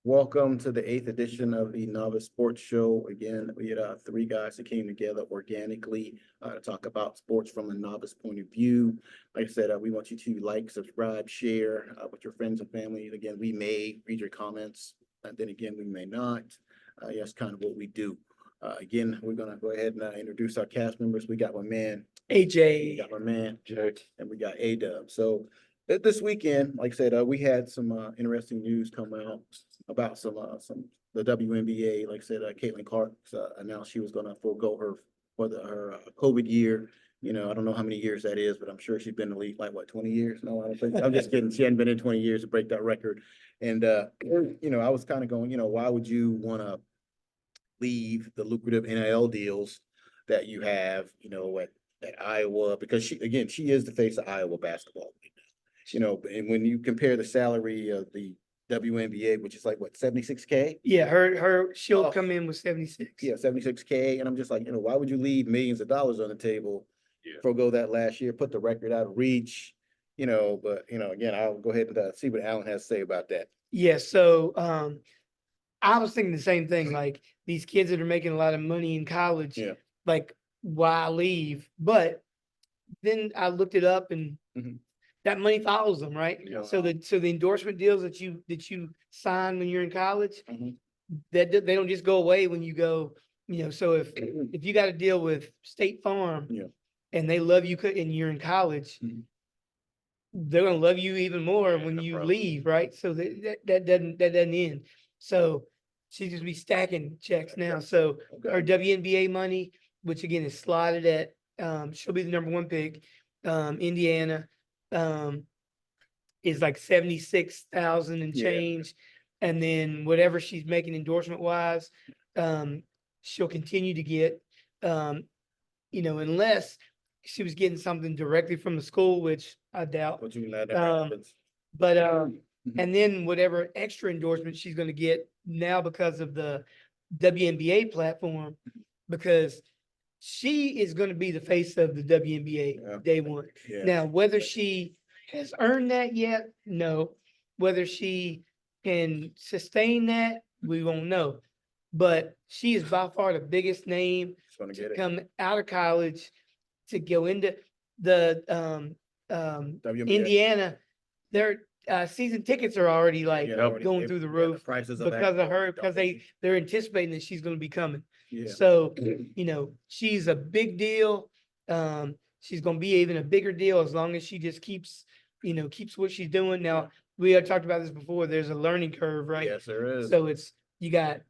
Welcome to the 8th edition of the Novice Sports Show. Again, we had three guys that came together organically to talk about sports from a novice point of view. Like I said, we want you to like, subscribe, share with your friends and family. Again, we may read your comments, and then again, we may not. That's kind of what we do. Again, we're going to go ahead and introduce our cast members. We got my man, AJ. We got my man, Jay, and we got A-Dub. So this weekend, like I said, we had some interesting news come out about some the WNBA. Like I said, Caittlin Clark announced she was going to forego her COVID year. You know, I don't know how many years that is, but I'm sure she's been in the league like what, 20 years? No, I don't think. I'm just kidding. She hadn't been in 20 years to break that record. And you know, I was kind of going, you know, why would you want to leave the lucrative NIL deals that you have, you know, at Iowa? Because she is the face of Iowa basketball. You know, and when you compare the salary of the WNBA, which is like what, 76K? Yeah, she'll come in with 76. Yeah, 76K. And I'm just like, you know, why would you leave millions of dollars on the table? Forgo that last year, put the record out of reach, you know, but you know, again, I'll go ahead and see what Alan has to say about that. Yeah, so I was thinking the same thing. Like these kids that are making a lot of money in college, like why leave? But then I looked it up and that money follows them, right? Yeah. So the endorsement deals that you sign when you're in college, that they don't just go away when you go, you know. So if you got to deal with State Farm, and they love you and you're in college, they're gonna love you even more when you leave, right? So that doesn't end. So she's just be stacking checks now. So her WNBA money, which again is slotted at, she'll be the number one pick. Indiana is like 76,000 and change, and then whatever she's making endorsement wise, she'll continue to get, you know, unless she was getting something directly from the school, which I doubt. But you let But and then whatever extra endorsement she's going to get now because of the WNBA platform, because she is going to be the face of the WNBA day one. Now, whether she has earned that yet, no. Whether she can sustain that, we won't know. But she is by far the biggest name to come out of college to go into the Indiana. Their season tickets are already like going through the roof because of her, because they're anticipating that she's going to be coming. So, you know, she's a big deal. She's going to be even a bigger deal as long as she just keeps what she's doing. Now, we had talked about this before. There's a learning curve, right? Yes, there is. So you got,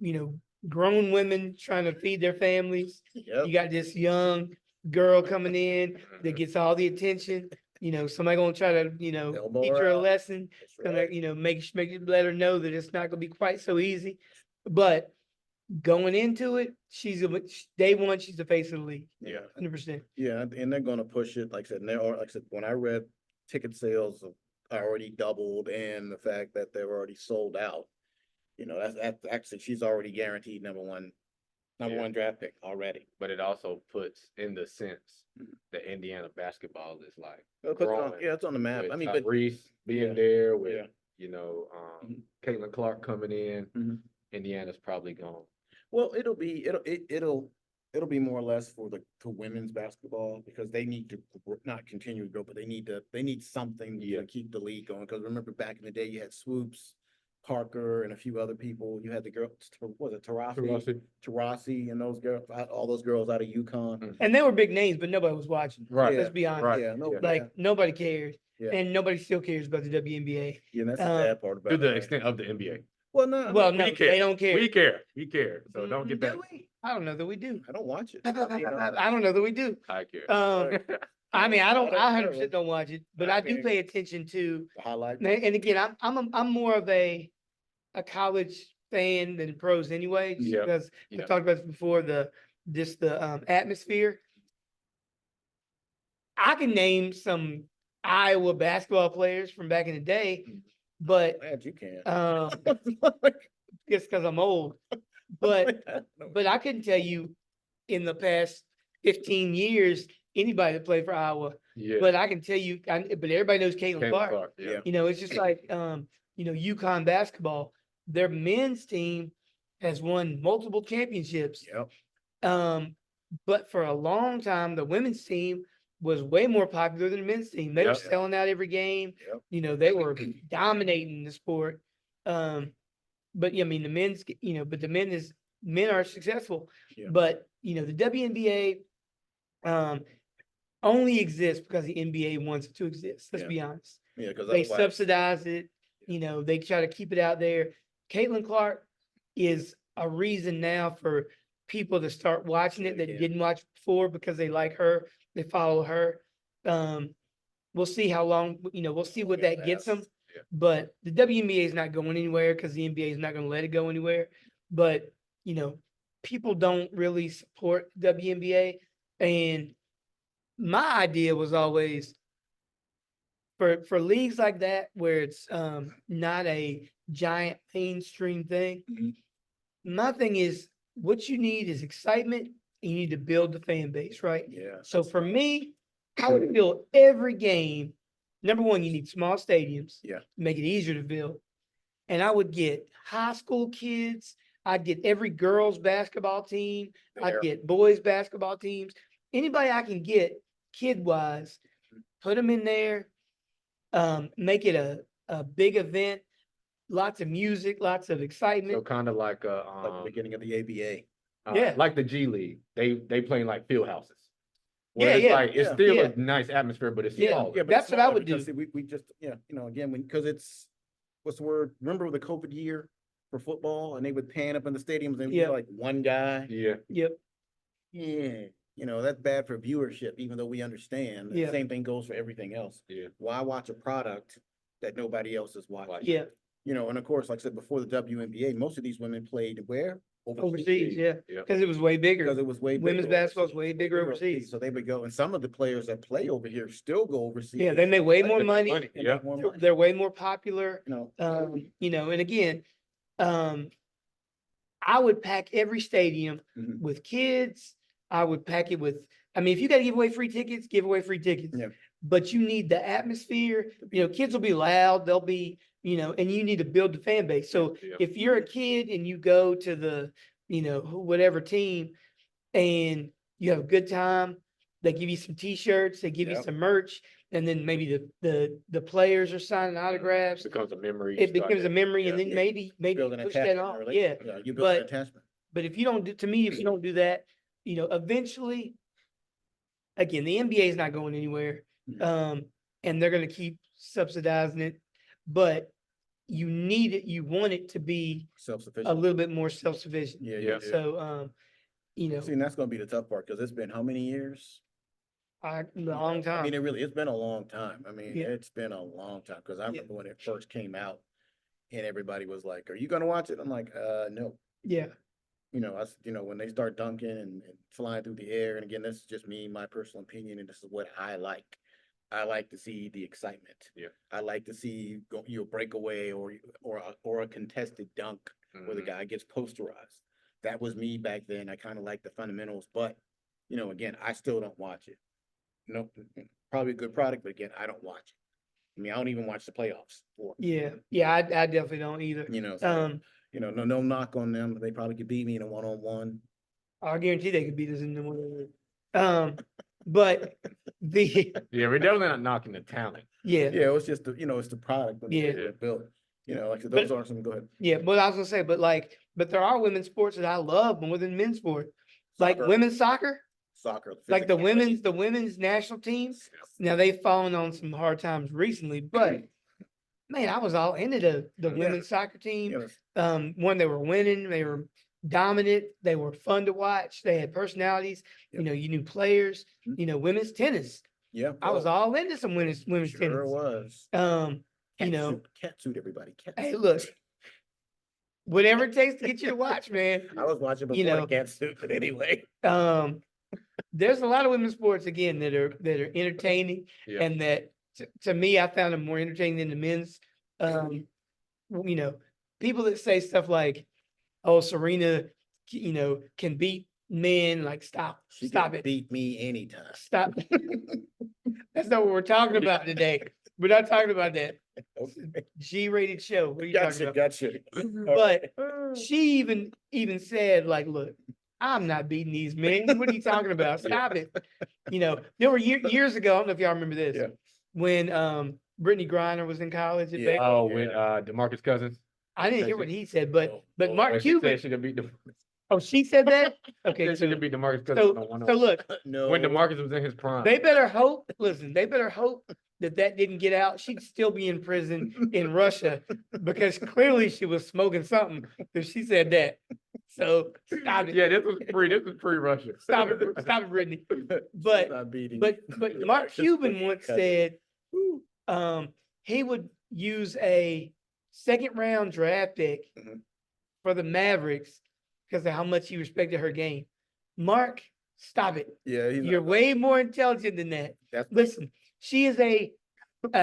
you know, grown women trying to feed their families. You got this young girl coming in that gets all the attention. You know, somebody gonna try to, you know, teach her a lesson. Gonna, you know, let her know that it's not gonna be quite so easy. But going into it, day one, she's the face of the league. 100%. Yeah, and they're gonna push it. Like I said, like I said, when I read ticket sales are already doubled, and the fact that they're already sold out, you know, that's actually, she's already guaranteed number one draft pick already. But it also puts in the sense that Indiana basketball is like it's on the map. I mean, Reese being there with you know, Caittlin Clark coming in, Indiana's probably gone. Well, it'll be more or less for women's basketball, because they need to not continue to grow, but they need something to keep the league going. Because remember back in the day, you had Swoops, Parker, and a few other people. You had the girl, was it Tarasi, and those girls, all those girls out of UConn. And they were big names, but nobody was watching. Right. Let's be honest. Right. Nobody cared. And nobody still cares about the WNBA. Yeah, and that's the bad part about it. To the extent of the NBA. Well, no, they don't care. We care. So don't get that. I don't know that we do. I don't watch it. I don't know that we do. I care. I mean, I 100% don't watch it, but I do pay attention to the highlights. And again, I'm more of a college fan than pros anyway, because I've talked about this before, the atmosphere. I can name some Iowa basketball players from back in the day, but glad you can. just because I'm old. But I couldn't tell you in the past 15 years anybody that played for Iowa. But I can tell you, but everybody knows Caittlin Clark. Yeah. You know, it's just like you know, UConn basketball. their men's team has won multiple championships. Yep. But for a long time, the women's team was way more popular than the men's team. They were Yep. selling out every game. Yep. You know, they were dominating the sport. But yeah, I mean, the men's, but the men are successful. Yeah. But, the WNBA only exists because the NBA wants it to exist. Let's Yeah. be honest. Yeah, because They subsidize it. They try to keep it out there. Caittlin Clark is a reason now for people to start watching it that Yeah. didn't watch before because they like her, they follow her. We'll see how long, we'll see what that gets them. Yeah. But the WNBA is not going anywhere because the NBA is not going to let it go anywhere. But, people don't really support WNBA. And my idea was always for leagues like that where it's not a giant mainstream thing. Mhm. My thing is what you need is excitement. And you need to build the fan base, right? Yeah. So for me, I would build every game. Number one, you need small stadiums. Yeah. Make it easier to build. And I would get high school kids. I'd get every girls basketball team. I'd There. get boys basketball teams. Anybody I can get kid wise, put them in there. Make it a big event. Lots of music, lots of So excitement. kind of like Like the beginning of the ABA. Yeah. like the G League. They play in like field houses. Yeah, Where it's yeah, like it's yeah, still yeah. a nice atmosphere, but it's Yeah. smaller. Yeah, but That's it's what I smaller would because do. We just, again, because it's, what's the word? Remember the COVID year for football and they would pan up in the stadiums and Yeah. like one guy? Yeah. Yep. Yeah. That's bad for viewership, even though we understand. The Yeah. same thing goes for everything else. Yeah. Why watch a product that nobody else is watching? Yeah. And of course, like I said, before the WNBA, most of these women played where? Overseas, yeah. Yeah. Because it was way bigger. Because it was way Women's bigger basketball is overseas. way bigger overseas. So they would go, and some of the players that play over here still go overseas. Yeah, they make way more Make money. and Yeah. make more They're, money. they're way more popular. You know, And again, I would pack every stadium Mhm. with kids. I would pack it with, if you got to give away free tickets, give away free tickets. Yeah. But you need the atmosphere. Kids will be loud. They'll be, and you need to build the fan base. So Yeah. if you're a kid and you go to the, whatever team and you have a good time, they give you some t-shirts, they give you Yep. some merch, and then maybe the players are signing autographs. It becomes a memory. It becomes a memory, Yeah. and then Yeah. maybe build an push that attachment. on. or Yeah. you build an But- attachment. But if you don't do, to me, if you don't do that, eventually, again, the NBA is not going anywhere. Mhm. And they're going to keep subsidizing it, but you need it, you want it to be a Self-sufficient. little bit more self-sufficient. Yeah, Yeah. yeah. So, See, and that's gonna be the tough part, because it's been how many years? a long I mean, time. it's been a long time. I mean, Yeah. it's been a long time, because I remember when it first came out and everybody was like, are you gonna watch it? I'm like, no. Yeah, When they start dunking and flying through the air, and again, this is just me, my personal opinion, and this is what I like. I like to see the excitement. Yeah. I like to see breakaway or a contested dunk where the Mhm. guy gets posterized. That was me back then. I kind of like the fundamentals, but again, I still don't watch it. No, probably a good product, but again, I don't watch it. I mean, I don't even watch the playoffs. yeah, I definitely don't either. So, no knock on them. They probably could beat me in a one-on-one. I guarantee they could beat us in the one. But the Yeah, we're definitely not knocking the talent. yeah, Yeah, it's just it's the product that Yeah. they built. Like I said, But- those are some. Go ahead. yeah. But I was gonna say, but there are women's sports that I love more than men's sport, like Soccer. women's soccer, Soccer. like the physicality. women's national teams. Now they've fallen on some hard times recently, but man, I was all into the Yeah. women's soccer team. You know, When they were winning, they were dominant, they were fun to watch, they had personalities, Yep. you knew players, Mhm. women's tennis. yeah. I was all into some women's Sure tennis. was. Cat suit everybody. Cat Hey, suit. look, whatever it takes to get you to watch, man. I was watching before you know, the cat suit, but anyway. There's a lot of women's sports again that are entertaining, Yeah. and that to me, I found them more entertaining than the men's. People that say stuff like, "Oh, Serena, can beat men," like stop She it, can beat me anytime. stop. That's not what we're talking about today. We're not talking about that. Okay. G-rated show. What are you talking about? Gotcha. But she even said, like, look, I'm not beating these men. What are you talking about? Stop it. You know, there were years ago, I don't know if y'all remember this, Yeah. when Brittany Griner was in college at Baylor. Oh, when DeMarcus Cousins. I didn't hear what he said, but Mark She Cuban. said she could beat the. Oh, she said that? Okay, She could beat DeMarcus Cousins so on so look, No. when DeMarcus was in his prime. they better hope, listen, they better hope that didn't get out. She'd still be in prison in Russia because clearly she was smoking something if she said that. So stop it. Yeah, this was pre-Russia. Stop it, Brittany. But Not beating. but Mark Cuban once said he would use a second round draft pick Mhm. for the Mavericks because of how much he respected her game. Mark, stop it. Yeah, You're way more intelligent than that. That's Listen, she is a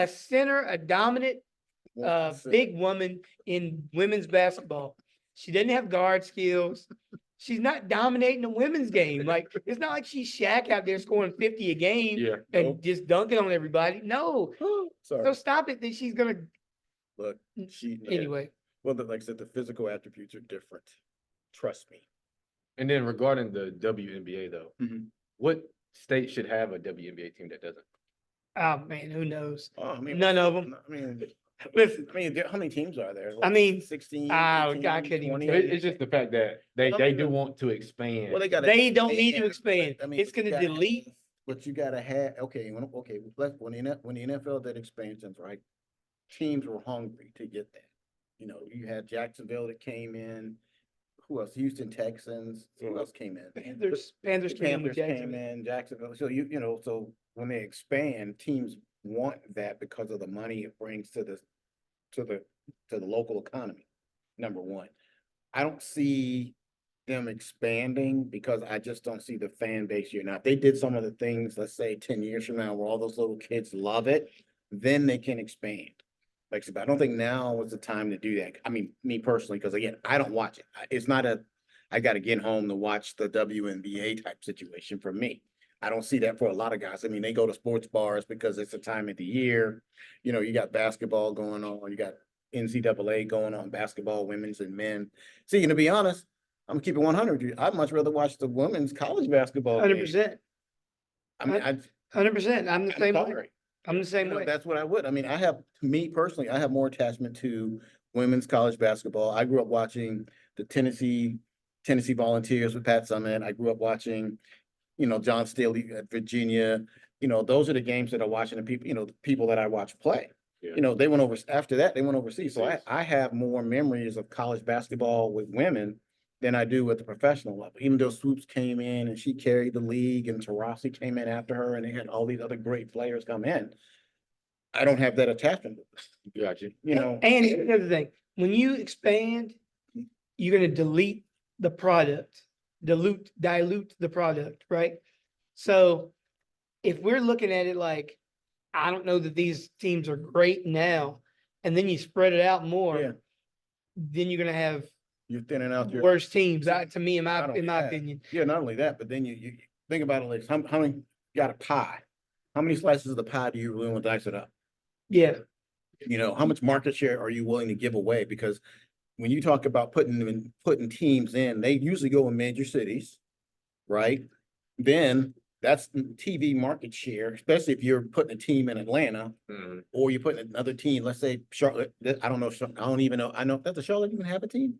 center, a dominant, big woman in women's basketball. She doesn't have guard skills. She's not dominating the women's game. Like, it's not like she's Shaq out there scoring 50 a game Yeah. and just dunking on everybody. No. Sorry. So stop it that she's gonna Look, she anyway. Well, like I said, the physical attributes are different. Trust me. And then regarding the WNBA though, Mhm. what state should have a WNBA team that doesn't? Oh man, who knows? Oh, I mean, None of them. I mean, Listen, how many teams are there? I mean, 16. I 18, couldn't even 20? tell you. It's just the fact that they do want to expand. Well, they got. They don't need to expand. I mean, It's gonna you gotta delete. have- But you gotta have, okay, when the NFL did expansions, right? Teams were hungry to get that. You know, you had Jacksonville that came in. Who else? Houston Texans. Who else came in? Panthers came in with Panthers came Jacksonville. in, Jacksonville. So you know, so when they expand, teams want that because of the money it brings to the local economy. Number one. I don't see them expanding because I just don't see the fan base here. Now, if they did some of the things, let's say 10 years from now, where all those little kids love it, then they can expand. Like I said, I don't think now is the time to do that. I mean, me personally, because again, I don't watch it. It's not I got to get home to watch the WNBA type situation for me. I don't see that for a lot of guys. I mean, they go to sports bars because it's a time of the year. You know, you got basketball going on, you got NCAA going on, basketball, women's and men. See, and to be honest, I'm keeping 100. I'd much rather watch the women's college basketball. 100%. I mean, 100%. I'm the I'm same way. sorry. I'm the same You know, way. that's what I would. I mean, me personally, I have more attachment to women's college basketball. I grew up watching the Tennessee Volunteers with Pat Summitt. I grew up watching, you know, John Staley at Virginia. You know, those are the games that I watch and the people that I watch play. Yeah. You know, after that, they went overseas. So I have more memories of college basketball with women than I do at the professional level. Even though Swoops came in and she carried the league and Taurasi came in after her and they had all these other great players come in. I don't have that attachment. Gotcha. You know, And here's the other thing, when you expand, you're gonna delete the product, dilute the product, right? So if we're looking at it like, I don't know that these teams are great now, and then you spread it out more, yeah, then you're gonna have you're thinning out your. worse teams, to me, in Not only my that, opinion. Yeah, not only that, but then you think about it like how many got a pie? How many slices of the pie do you really want to dice it up? Yeah, You know, how much market share are you willing to give away? Because when you talk about putting teams in, they usually go in major cities, right? Then that's TV market share, especially if you're putting a team in Atlanta Mhm. or you're putting another team, let's say Charlotte. I don't know. I don't even know. I know does Charlotte even have a team?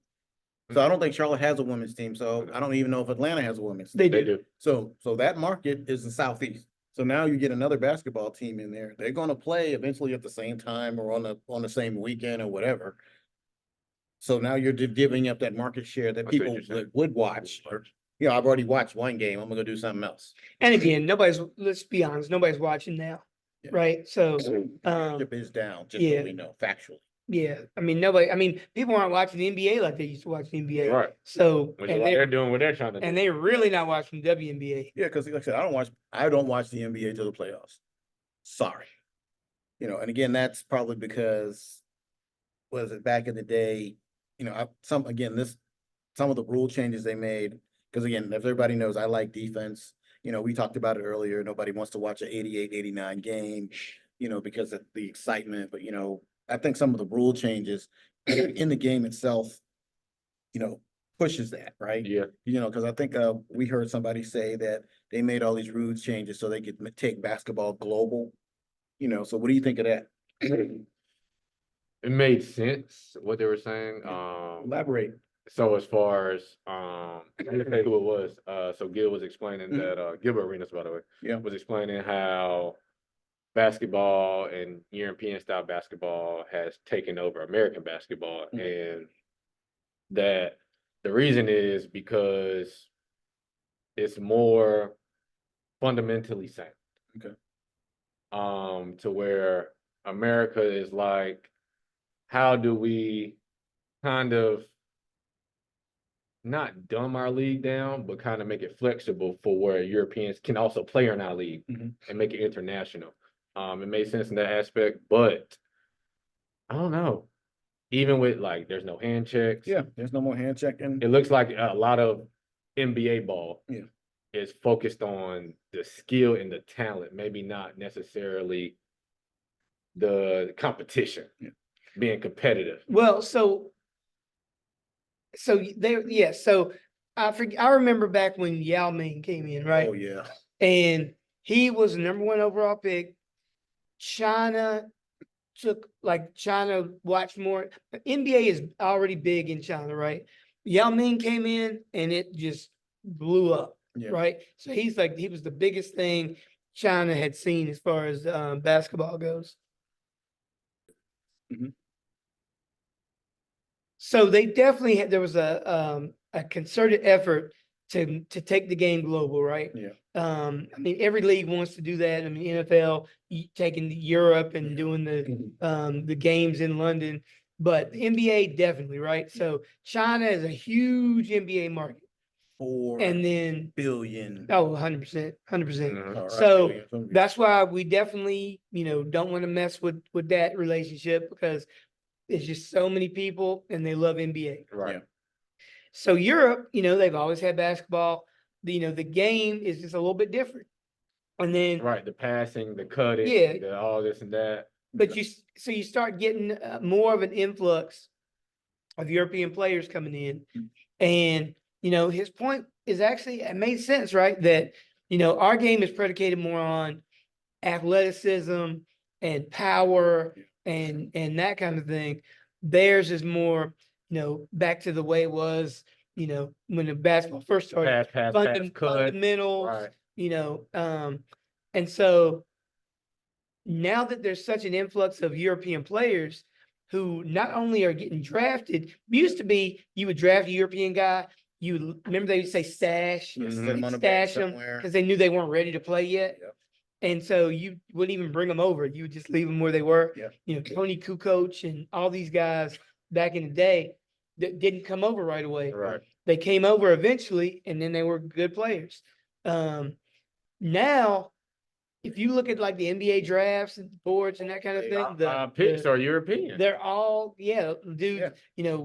So I don't think Charlotte has a women's team. So I don't even know if Atlanta has a women's team. they They do. do. So that market is the Southeast. So now you get another basketball team in there. They're going to play eventually at the same time or on the same weekend or whatever. So now you're giving up that market share that I see what people you're saying. would watch. Or, you know, I've already watched one game. I'm gonna go do something else. And again, let's be honest, nobody's watching now, Yeah. right? So, Viewership is down, just yeah. so we know, factually. yeah, I mean, people aren't watching the NBA like they used to watch the NBA. Right. So, Which is why they're doing what they're trying to do. and they're really not watching WNBA. Yeah, because like I said, I don't watch the NBA till the playoffs. Sorry. You know, and again, that's probably because was it back in the day, you know, some of the rule changes they made, because again, if everybody knows, I like defense. You know, we talked about it earlier. Nobody wants to watch an 88-89 game. because of the excitement, but I think some of the rule changes in the game itself, pushes that, right? Yeah. Because I think we heard somebody say that they made all these rules changes so they could take basketball global. So what do you think of that? It made sense what they were saying. Elaborate. So as far as I didn't say who it was. So Gil was explaining that Gilbert Arenas, by the way, Yeah. was explaining how basketball and European style basketball has taken over American basketball, and that the reason is because it's more fundamentally sound. Okay. To where America is like, how do we kind of not dumb our league down, but kind of make it flexible for where Europeans can also play in our league and make it international. It made sense in that aspect, but I don't know. Even with like, there's no hand checks. Yeah, there's no more hand checking. It looks like a lot of NBA ball Yeah. is focused on the skill and the talent, maybe not necessarily the competition, being competitive. Well, so I remember back when Yao Ming came in, right? Oh yeah. And he was the #1 overall pick. China watched more. NBA is already big in China, right? Yao Ming came in and it just blew up, right? So he was the biggest thing China had seen as far as basketball goes. So they definitely there was a concerted effort to take the game global, right? Yeah. I mean, every league wants to do that. I mean, NFL taking Europe and doing the games in London, but the NBA definitely, right? So China is a huge NBA market. 4 And then billion. Oh, 100%, 100%. All right, So billion. that's why we definitely, don't want to mess with that relationship, because it's just so many people and they love NBA. Right. Yeah. So Europe, they've always had basketball. The game is just a little bit different. And then Right, the passing, the cutting, Yeah. all this and that. but you start getting more of an influx of European players coming in. And, his point is actually, it made sense, right? That, our game is predicated more on athleticism and power and that kind of thing. Theirs is more, back to the way it was, when the basketball first started. Pass, cut. Fundamentals, Right. And so now that there's such an influx of European players who not only are getting drafted, used to be you would draft a European guy, remember they would say stash, Yeah, set 'em on the bench stash them somewhere. because they knew they weren't ready to play yet. Yep. And so you wouldn't even bring them over. You would just leave them where they were. Yeah. Tony Kukoc and all these guys back in the day that didn't come over right away. Right. They came over eventually, and then they were good players. Now, if you look at like the NBA drafts and boards and that kind of thing, Picks are European. they're all dudes. Yeah.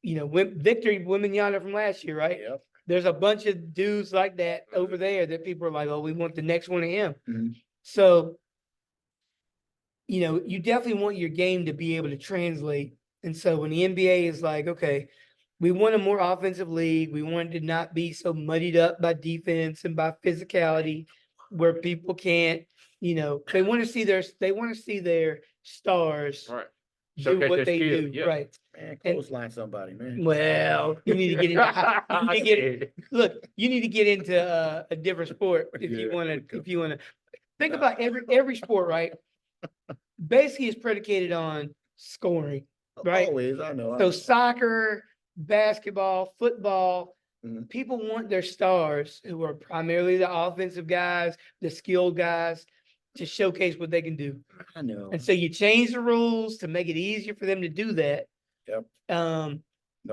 Victor Wembanyama from last year, right? Yep. There's a bunch of dudes like that over there that people are like, oh, we want the next one of him. Mhm. So, you definitely want your game to be able to translate. And so when the NBA is like, okay, we want a more offensive league. We want it to not be so muddied up by defense and by physicality, where people can't, they want to see their stars Right. do Showcase what their they skill, do, yeah. right? Man, And- clothesline somebody, man. Well, you need to get into you need to get into a different sport if you Yeah. want to think about every sport, right? Basically, it's predicated on scoring, right? Always, I know. So soccer, basketball, football, Mhm. people want their stars, who are primarily the offensive guys, the skilled guys, to showcase what they can do. I know. And so you change the rules to make it easier for them to do that. Yep. No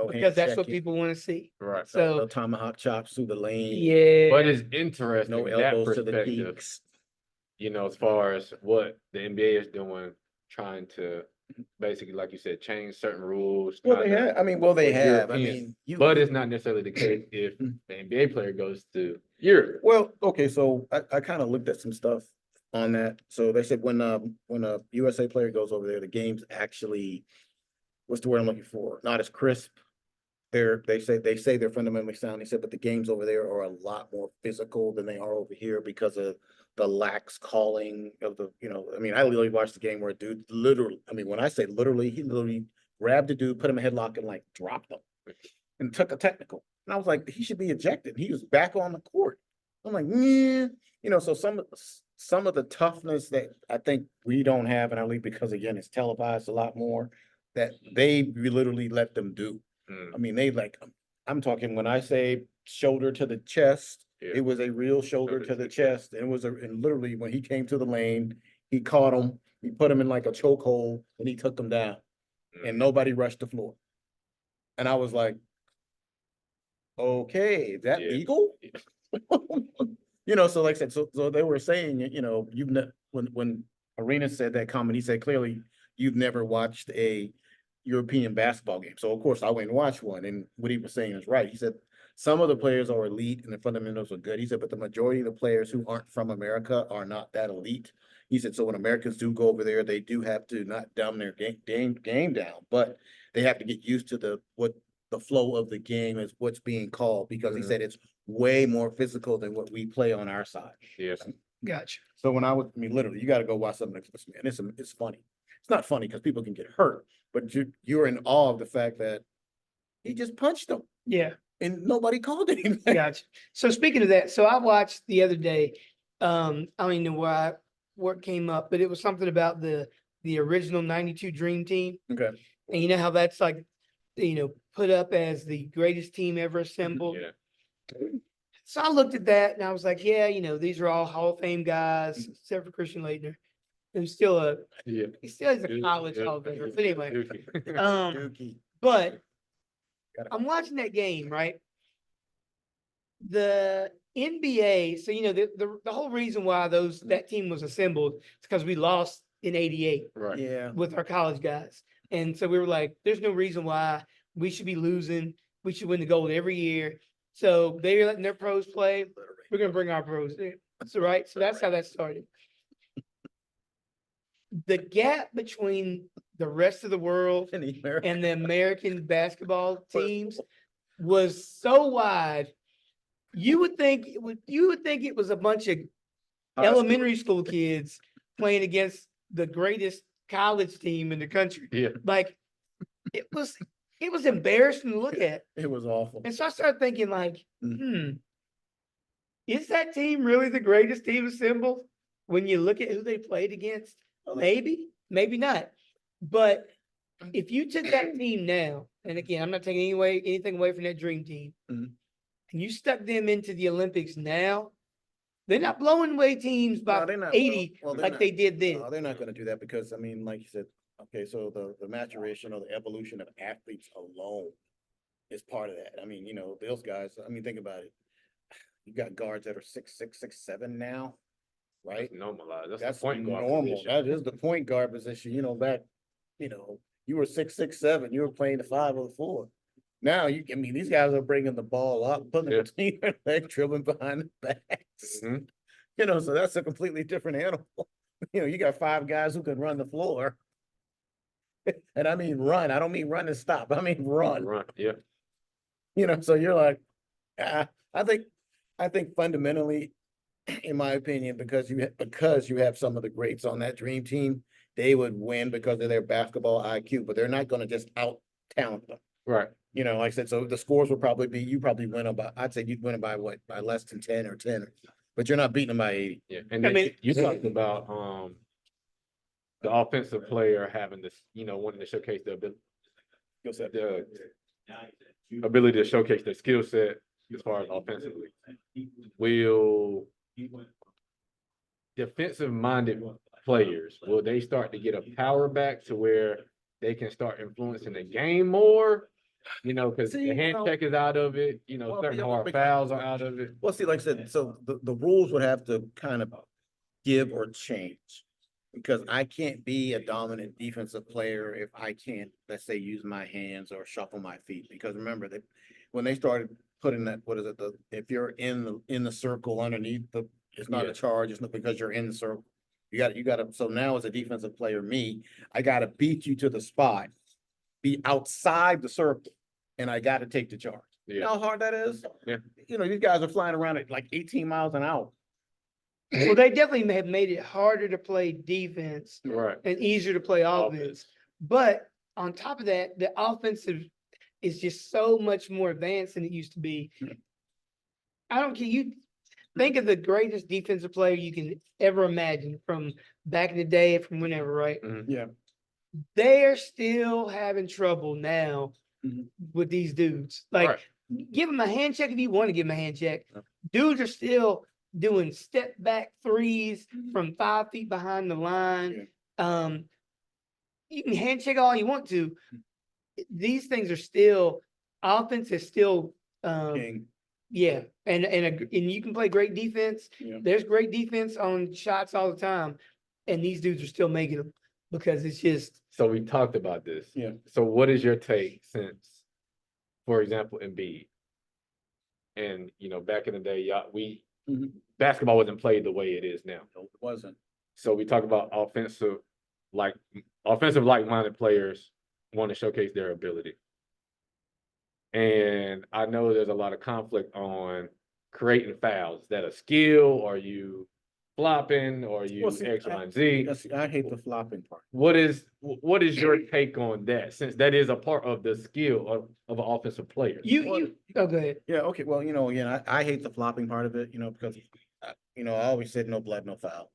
Because hand that's what checking. people want to see. Right. So No tomahawk chops through the lane. yeah, But it's interesting No in that elbows to the perspective, cheeks. as far as what the NBA is doing, trying to basically, like you said, change certain rules. Well, they kinda have. I mean, well, they with have. I Europeans. mean, But it's not necessarily the case if the NBA player goes to Europe. Well, okay, so I kind of looked at some stuff on that. So they said when a USA player goes over there, the game's actually, what's the word I'm looking for? Not as crisp. They say they're fundamentally sound. They said, but the games over there are a lot more physical than they are over here because of the lax calling of the, I mean, I literally watched the game where a dude literally, I mean, when I say literally, he literally grabbed the dude, put him in a headlock and like dropped him and took a technical. And I was like, he should be ejected. He was back on the court. I'm like, yeah, so some of the toughness that I think we don't have in our league, because again, it's televised a lot more, that we literally let them do. I mean, I'm talking when I say shoulder to the chest, Yeah. it was a real shoulder to the chest. And and literally when he came to the lane, he caught him, he put him in like a chokehold and he took him down and nobody rushed the floor. And I was like, okay, is that Yeah. legal? So like I said, so they were saying, when Arena said that comment, he said, clearly, you've never watched a European basketball game. So of course I went and watched one, and what he was saying is right. He said some of the players are elite and the fundamentals are good. He said, but the majority of the players who aren't from America are not that elite. He said, so when Americans do go over there, they do have to not dumb their game down, but they have to get used to the flow of the game is what's being called, because he said it's way more physical than what we play on our side. Yes. Gotcha. So literally, you got to go watch something like this, man. It's funny. It's not funny because people can get hurt, but you're in awe of the fact that he just punched them Yeah. and nobody called anything. Gotcha. So speaking of that, so I watched the other day, I don't even know where it came up, but it was something about the original 92 Dream Team. Okay. And you know how that's like, put up as the greatest team ever assembled. Yeah. So I looked at that and I was like, yeah, these are all Hall of Fame guys, except for Christian Laettner. Who's still he still is a college Hall of Famer. But anyway, Dookie. but I'm watching that game, right? The NBA, so the whole reason why that team was assembled is because we lost in '88 Right. Yeah. with our college guys. And so we were like, there's no reason why we should be losing. We should win the gold every year. So they're letting their pros play. We're gonna bring our pros in. So right. So that's how that started. The gap between the rest of the world and the American basketball teams was so wide. You would think it was a bunch of elementary school kids playing against the greatest college team in the country. Yeah. Like it was embarrassing to look at. It was awful. And so I started thinking like, is that team really the greatest team assembled when you look at who they played against? Maybe, maybe not. But if you took that team now, and again, I'm not taking anything away from that dream team, and you stuck them into the Olympics now, they're not blowing away teams by 80 like they did then. No, they're not going to do that because, I mean, like you said, okay, so the maturation or the evolution of athletes alone is part of that. I mean, those guys, I mean, think about it. You got guards that are 6'6", 6'7" now, right? That's normalized. That's the point guard normal. position. That is the point guard position. Back, you were 6'6", 7", you were playing the 5 or the 4. Now these guys are bringing the ball up, putting it between their legs, dribbling behind the backs. So that's a completely different animal. You got 5 guys who can run the floor. And I mean run. I don't mean run and stop. I mean run. Run. Yeah. So you're like, I think fundamentally, in my opinion, because you have some of the greats on that dream team, they would win because of their basketball IQ, but they're not going to just out talent them. Right. Like I said, so the scores would probably be, you probably win about, I'd say you'd win by what? By less than 10 or 10, but you're not beating them by 80. Yeah. And then you talked about the offensive player having this, wanting to showcase the ability to showcase their skill set as far as offensively. Will defensive-minded players, will they start to get a power back to where they can start influencing the game more? Because the hand check is out of it, certain hard fouls are out of it. Well, see, like I said, so the rules would have to kind of give or change, because I can't be a dominant defensive player if I can't, let's say, use my hands or shuffle my feet. Because remember that when they started putting that, what is it? If you're in the circle underneath it's not a charge. It's not because you're in the circle. You got to, so now as a defensive player, I got to beat you to the spot, be outside the circle, and I got to take the charge. You know how hard that is? Yeah. You know, these guys are flying around at like 18 miles an hour. Well, they definitely have made it harder to play defense Right. and easier to play offense. But on top of that, the offensive is just so much more advanced than it used to be. I don't care. You think of the greatest defensive player you can ever imagine from back in the day, from whenever, right? Yeah. They're still having trouble now Mhm. with these dudes. Like, Right. give them a hand check if you want to give them a hand check. Dudes are still doing step back threes from 5 feet behind the line. You can hand check all you want to. These things are still, offense is still, King. yeah, and you can play great defense. Yeah. There's great defense on shots all the time, and these dudes are still making them because it's just. So we talked about this. Yeah. So what is your take since, for example, Embiid? And back in the day, basketball wasn't played the way it is now. No, it wasn't. So we talk about offensive like-minded players want to showcase their ability. And I know there's a lot of conflict on creating fouls. Is that a skill? Or are you flopping? Or are you Well, see, X, Y, and Z? I hate the flopping part. What is your take on that? Since that is a part of the skill of an offensive player. Oh, go ahead. Yeah, okay. Well, again, I hate the flopping part of it, because I always said no blood, no foul.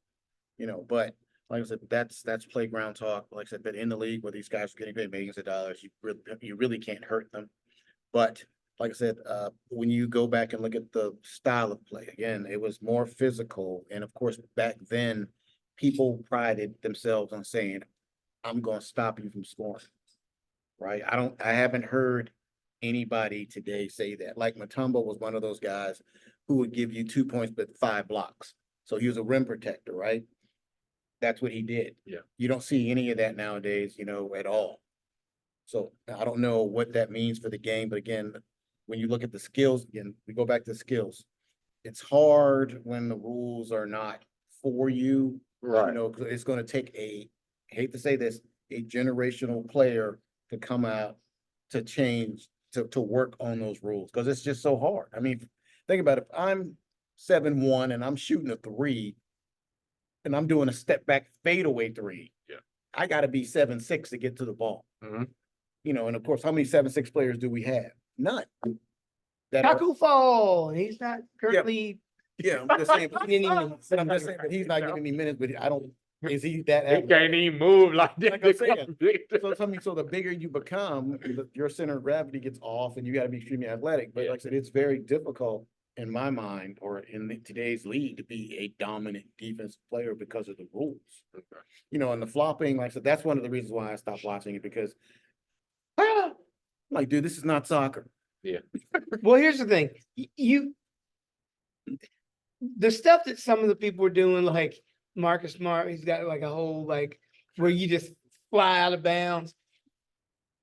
But like I said, that's playground talk. Like I said, but in the league where these guys are getting paid millions of dollars, you really can't hurt them. But like I said, when you go back and look at the style of play, again, it was more physical. And of course, back then, people prided themselves on saying, I'm going to stop you from scoring. Right? I haven't heard anybody today say that. Like Mutombo was one of those guys who would give you 2 points, but 5 blocks. So he was a rim protector, right? That's what he did. Yeah. You don't see any of that nowadays, at all. So I don't know what that means for the game, but again, when you look at the skills, again, we go back to skills. It's hard when the rules are not for you, Right. 'cause it's going to take I hate to say this, a generational player to come out to change, to work on those rules, because it's just so hard. I mean, think about it. If I'm 7'1" and I'm shooting a 3 and I'm doing a step back fadeaway 3, I got to be 7'6" to get to the ball. And of course, how many 7'6" players do we have? None. Kaku Fall. He's not currently. Yeah, I'm just saying, but he's not getting any minutes, but is he that? He can't even move like that. Like I'm saying. So the bigger you become, your center of gravity gets off and you got to be extremely athletic. But like I said, it's very difficult in my mind, or in today's league, to be a dominant defensive player because of the rules. And the flopping, like I said, that's one of the reasons why I stopped watching it, because like, dude, this is not soccer. Yeah. Well, here's the thing. The stuff that some of the people were doing, like Marcus Smart, he's got like a whole, like, where you just fly out of bounds.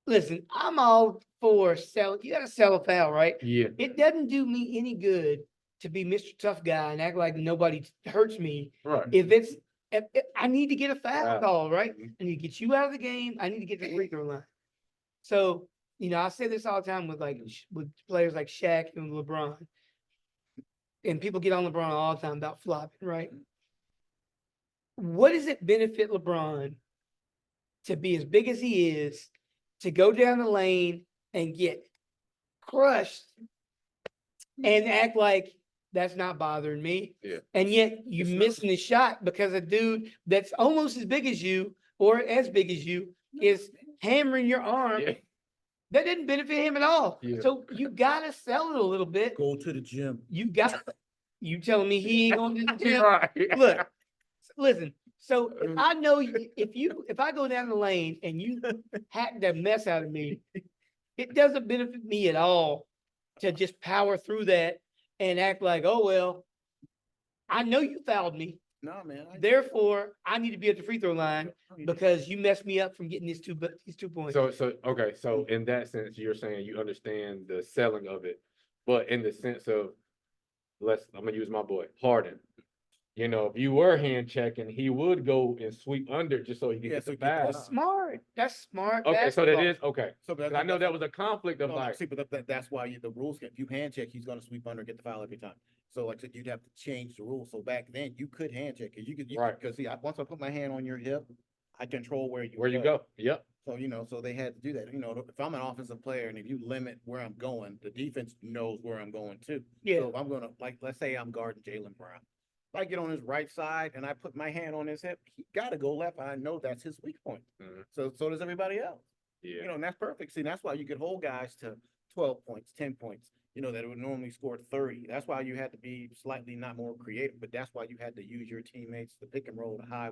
Listen, I'm all for you got to sell a foul, right? Yeah. It doesn't do me any good to be Mr. Tough Guy and act like nobody hurts me. Right. If I need to get a foul call, right? Mhm. I need to get you out of the game. I need to get to the free throw line. So, I say this all the time with players like Shaq and LeBron. And people get on LeBron all the time about flopping, right? What does it benefit LeBron to be as big as he is, to go down the lane and get crushed and act like that's not bothering me? Yeah. And yet you missing the shot because a dude that's almost as big as you or as big as you is hammering your arm. Yeah. That didn't benefit him at all. Yeah. So you gotta sell it a little bit. Go to the gym. You telling me he ain't going to the gym? Right. Look, listen. So I know if I go down the lane and you hack the mess out of me, it doesn't benefit me at all to just power through that and act like, oh well, I know you fouled me. No, man. Therefore, I need to be at the free throw line because you messed me up from getting these 2 points. Okay. So in that sense, you're saying you understand the selling of it, but in the sense of, I'm gonna use my boy Harden. you know, if you were hand checking, he would go and sweep under just so he could Yeah, get so the he get the foul. That's smart. That's smart. Okay, so that basketball. is okay. So 'Cause I know that was a conflict of no, like, see, but that's why the rules, if you hand check, he's gonna sweep under and get the foul every time. So like I said, you'd have to change the rules. So back then, you could hand check, cause Right. cause see, once I put my hand on your hip, I control where you where you go? Yep. So, so they had to do that. If I'm an offensive player and if you limit where I'm going, the defense knows where I'm going too. Yeah. So if I'm gonna, like, let's say I'm guarding Jaylen Brown. If I get on his right side and I put my hand on his hip, he gotta go left. I know that's his weak point. Mhm. So does everybody else. Yeah. And that's perfect. See, that's why you could hold guys to 12 points, 10 points, that would normally score 30. That's why you had to be slightly not more creative, but that's why you had to use your teammates, the pick and roll, the high,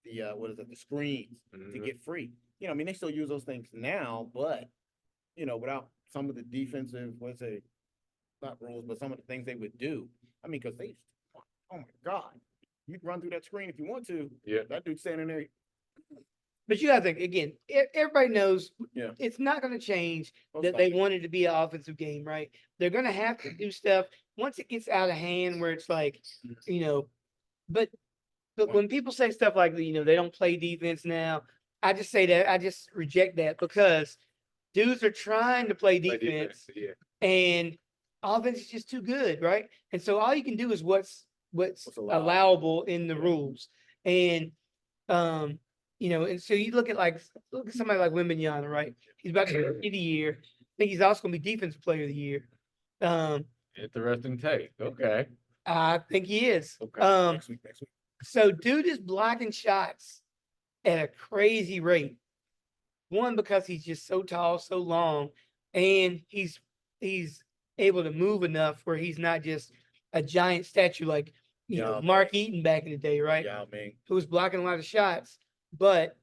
the screens to Mhm. get free. They still use those things now, but, without some of the defensive, not rules, but some of the things they would do. I mean, because oh my God, you can run through that screen if you want to. Yeah. That dude standing there. But you gotta think again, everybody knows Yeah. it's not gonna change Most that they likely. wanted to be an offensive game, right? They're gonna have to do stuff once it gets out of hand where it's like, but when people say stuff like, they don't play defense now, I just say that I just reject that because dudes are trying to play Play defense Yeah. and offense is just too good, right? And so all you can do is what's allowed. allowable in the Yeah. rules. And and so you look at somebody like Wembanyama, right? He's about to be Rookie of the Year. I think he's also gonna be Defensive Player of the Year. Interesting take. Okay. I think he is. Okay. Next week. So dude is blocking shots at a crazy rate. One, because he's just so tall, so long, and he's able to move enough where he's not just a giant statue like Mark Eaton back in the day, right? Yeah, man. Who was blocking a lot of shots, but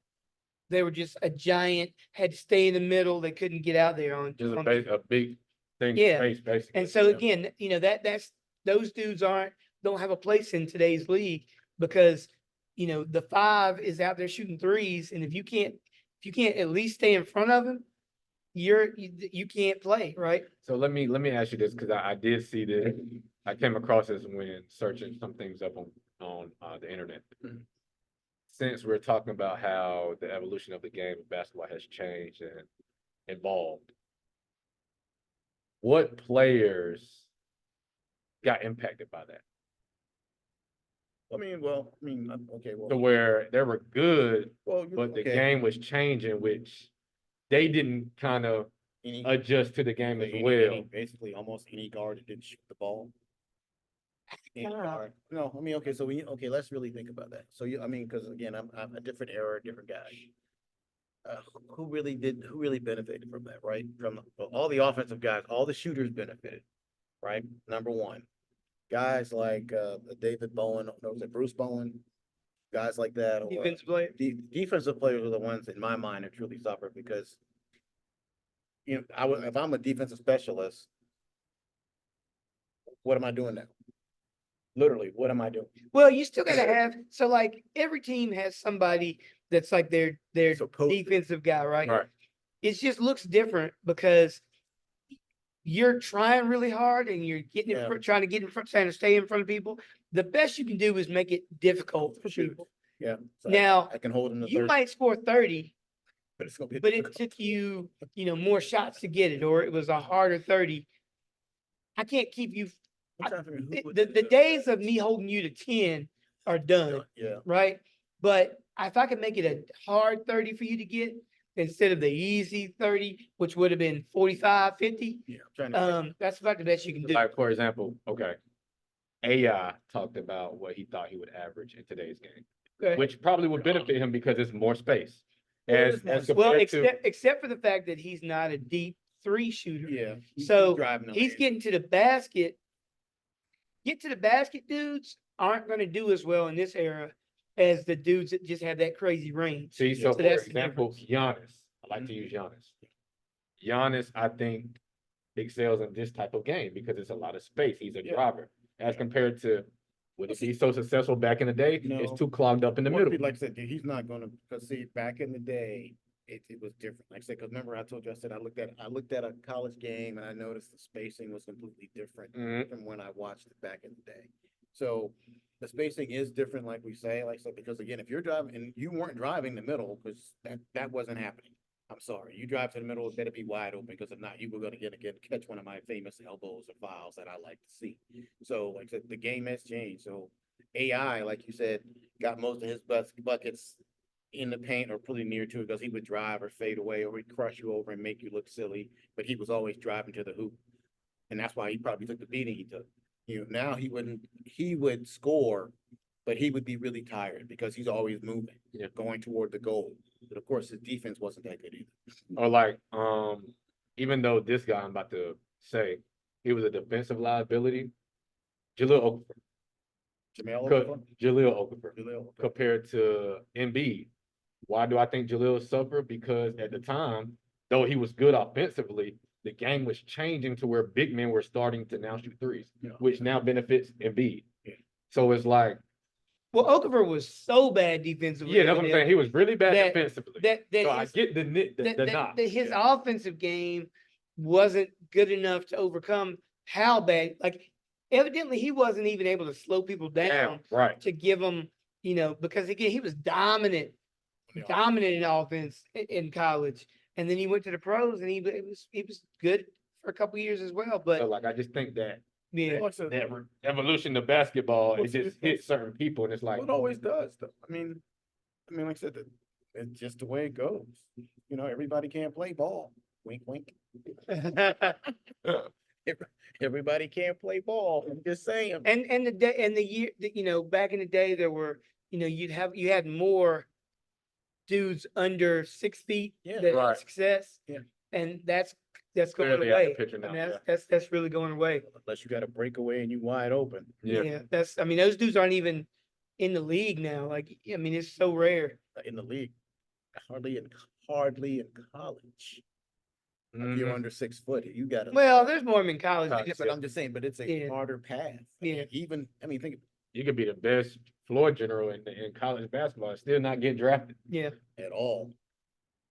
they were just a giant, had to stay in the middle. They couldn't get out there on Just a big thing to Yeah. face, basically. And so Yeah. again, that's those dudes don't have a place in today's league because the 5 is out there shooting threes, and if you can't at least stay in front of him, you can't play, right? So let me ask you this because I did see this. I came across this when searching some things up on the internet. Since we're talking about how the evolution of the game of basketball has changed and evolved, what players got impacted by that? Okay, To where they were good, well, but the okay. game was changing, which they didn't kind of adjust to the game as well. Basically, almost any guard that didn't shoot the ball. Any Uh, guard. No, okay, so let's really think about that. So because again, I'm a different era, different guy. Who really benefited from that, right? From all the offensive guys, all the shooters benefited, right? Number one, guys like David Bowen, no, was it Bruce Bowen? Guys like that, or Defensive player. defensive players are the ones in my mind that truly suffer because if I'm a defensive specialist, what am I doing now? Literally, what am I doing? Well, you still gotta have every team has somebody that's like their Supposed to. defensive guy, right? Right. It just looks different because you're trying really hard and you're getting in front, trying to get in front, trying to stay in front of people. The best you can do is make it difficult for people. Yeah. So Now, I can hold him to you 30, might score 30, but it's gonna be. but it took you, more shots to get it, or it was a harder 30. I can't keep you. The days of me holding you to 10 are done, Yeah. right? But if I could make it a hard 30 for you to get instead of the easy 30, which would have been 45, 50, Yeah. I'm trying to. that's about the best you can do. Like, for example, okay, AI talked about what he thought he would average in today's game, Okay. which probably would benefit him because it's more space. Well, As Well, compared to, except for the fact that he's not a deep 3 shooter. Yeah. So driving the he's lane. getting to the basket. Get to the basket dudes aren't going to do as well in this era as the dudes that just have that crazy range. see, so for that's the example, Giannis, I like to use Giannis. Giannis, I think, excels in this type of game because it's a lot of space. He's a driver. As compared to, would it be so successful back in the day? No. It's too clogged up in the More middle. people, like I said, he's not gonna, because see, back in the day, it was different. Like I said, because remember I told you, I said I looked at a college game and I noticed the spacing was completely different Mhm. from when I watched it back in the day. So the spacing is different, like we say, like, so, because again, if you're driving, and you weren't driving the middle, because that wasn't happening. I'm sorry, you drive to the middle, it better be wide open, because if not, you were gonna catch one of my famous elbows or fouls that I like to see. So, like I said, the game has changed, so AI, like you said, got most of his buckets in the paint or pretty near to it, because he would drive or fade away, or he'd crush you over and make you look silly, but he was always driving to the hoop. And that's why he probably took the beating he took. Now he would score, but he would be really tired because he's always moving, going toward the goal. But of course, his defense wasn't that good either. Or like, even though this guy I'm about to say, he was a defensive liability, Jaleel Okafor. Jaleel Okafor compared to Embiid. Why do I think Jaleel suffered? Because at the time, though he was good offensively, the game was changing to where big men were starting to now shoot threes, which now benefits Embiid. Yeah. So it's like, Well, Okafor was so bad defensively. yeah, that's what I'm saying. He was really bad defensively. So I get the knock. That his offensive game wasn't good enough to overcome how bad. Like, evidently, he wasn't even able to slow people down right. to give them, because again, he was dominant in offense in college, and then he went to the pros, and he was good for a couple of years as well. But so like, I just think that yeah, that evolution of basketball, it just hits certain people, and it's like, it always does, though. I mean, like I said, it's just the way it goes. Everybody can't play ball. Wink, wink. Everybody can't play ball. I'm just saying. and the year, back in the day, there were, you had more dudes under 6 feet that had success. Yeah. And that's going clearly away. at the picture now, That's really going away. Unless you got a breakaway and you wide open. Yeah. Those dudes aren't even in the league now. Like, it's so rare. In the league, hardly in college. If you're under 6 foot, you got to. Well, there's more of them in college. Yeah, but I'm just saying, but it's a harder path. Think you could be the best floor general in college basketball and still not get drafted. Yeah. At all.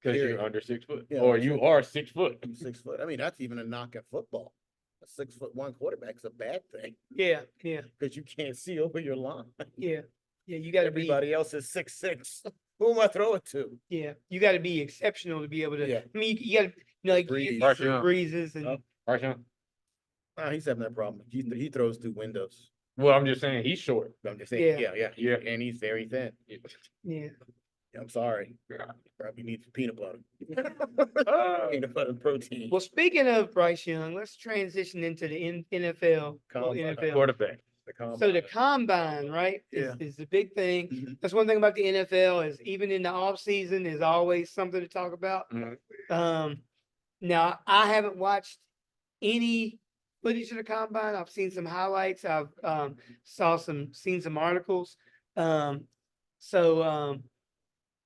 Because you're under 6 foot. Yeah, or you are 6 foot. 6 foot. That's even a knock at football. A 6'1" quarterback's a bad thing. Yeah, yeah. Because you can't see over your line. Yeah. Yeah, you got to be. Everybody else is 6'6". Who am I throwing to? Yeah, you got to be exceptional to be able to. Yeah. You got to, like Breezes and. He's having that problem. He throws through windows. Well, I'm just saying he's short. I'm just saying, yeah. And he's very thin. Yeah. I'm sorry. Probably needs peanut butter. Peanut butter protein. Well, speaking of Bryce Young, let's transition into the NFL. NFL quarterback. So the combine, right, is the big thing. Mm-hmm. That's one thing about the NFL is even in the off season, there's always something to talk about. Mm-hmm. Now I haven't watched any footage of the combine. I've seen some highlights. I've seen some articles.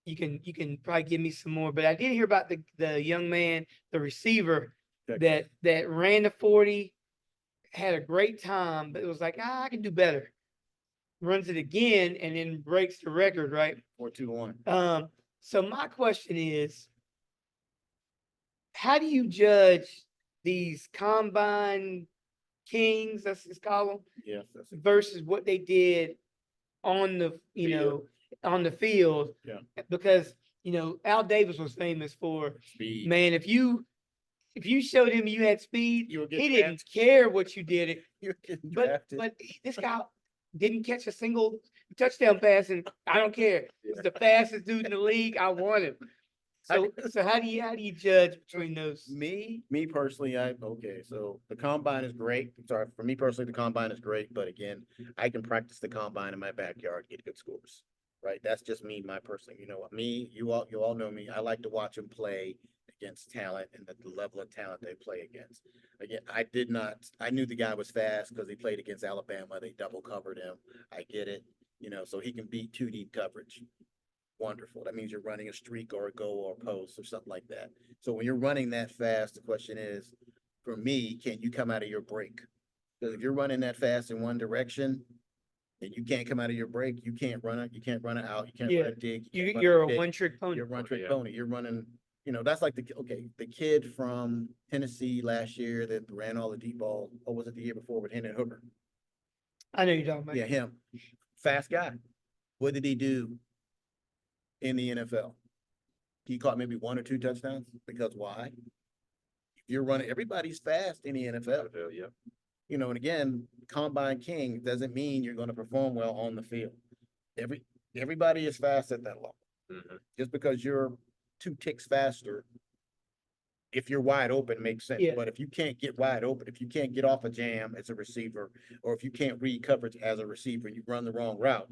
You can probably give me some more, but I did hear about the young man, the receiver that ran the 40, had a great time, but it was like, I can do better. Runs it again and then breaks the record, right? 4.21. So my question is, how do you judge these combine kings, let's just call them, versus what they did on the on the field? Yeah. Because Al Davis was famous for speed. Man, if you showed him you had speed, he didn't care what you did it. But this guy didn't catch a single touchdown pass, and I don't care. He's the fastest dude in the league. I want him. So how do you judge between those? Me personally, so the combine is great. Sorry, for me personally, the combine is great, but again, I can practice the combine in my backyard, get good scores. Right? That's just me, my person. You all know me. I like to watch them play against talent and the level of talent they play against. Again, I knew the guy was fast because he played against Alabama. They double covered him. I get it. So he can beat 2 deep coverage. Wonderful. That means you're running a streak or a go or a post or something like that. So when you're running that fast, the question is, for me, can you come out of your break? Because if you're running that fast in one direction, and you can't come out of your break, you can't run it out, you can't run a dig. You're a one-trick pony. You're a one-trick pony. You're running, that's like the kid from Tennessee last year that ran all the deep ball, or was it the year before with Hendon Hooker? I know you're talking about. Yeah, him. fast guy. What did he do in the NFL? He caught maybe 1 or 2 touchdowns. Because why? If you're running, everybody's fast in the NFL. Yeah. You know, and again, combine king doesn't mean you're going to perform well on the field. Everybody is fast at that level. Mhm. Just because you're 2 ticks faster, if you're wide open, makes sense. Yeah. But if you can't get wide open, if you can't get off a jam as a receiver, or if you can't read coverage as a receiver, you run the wrong route,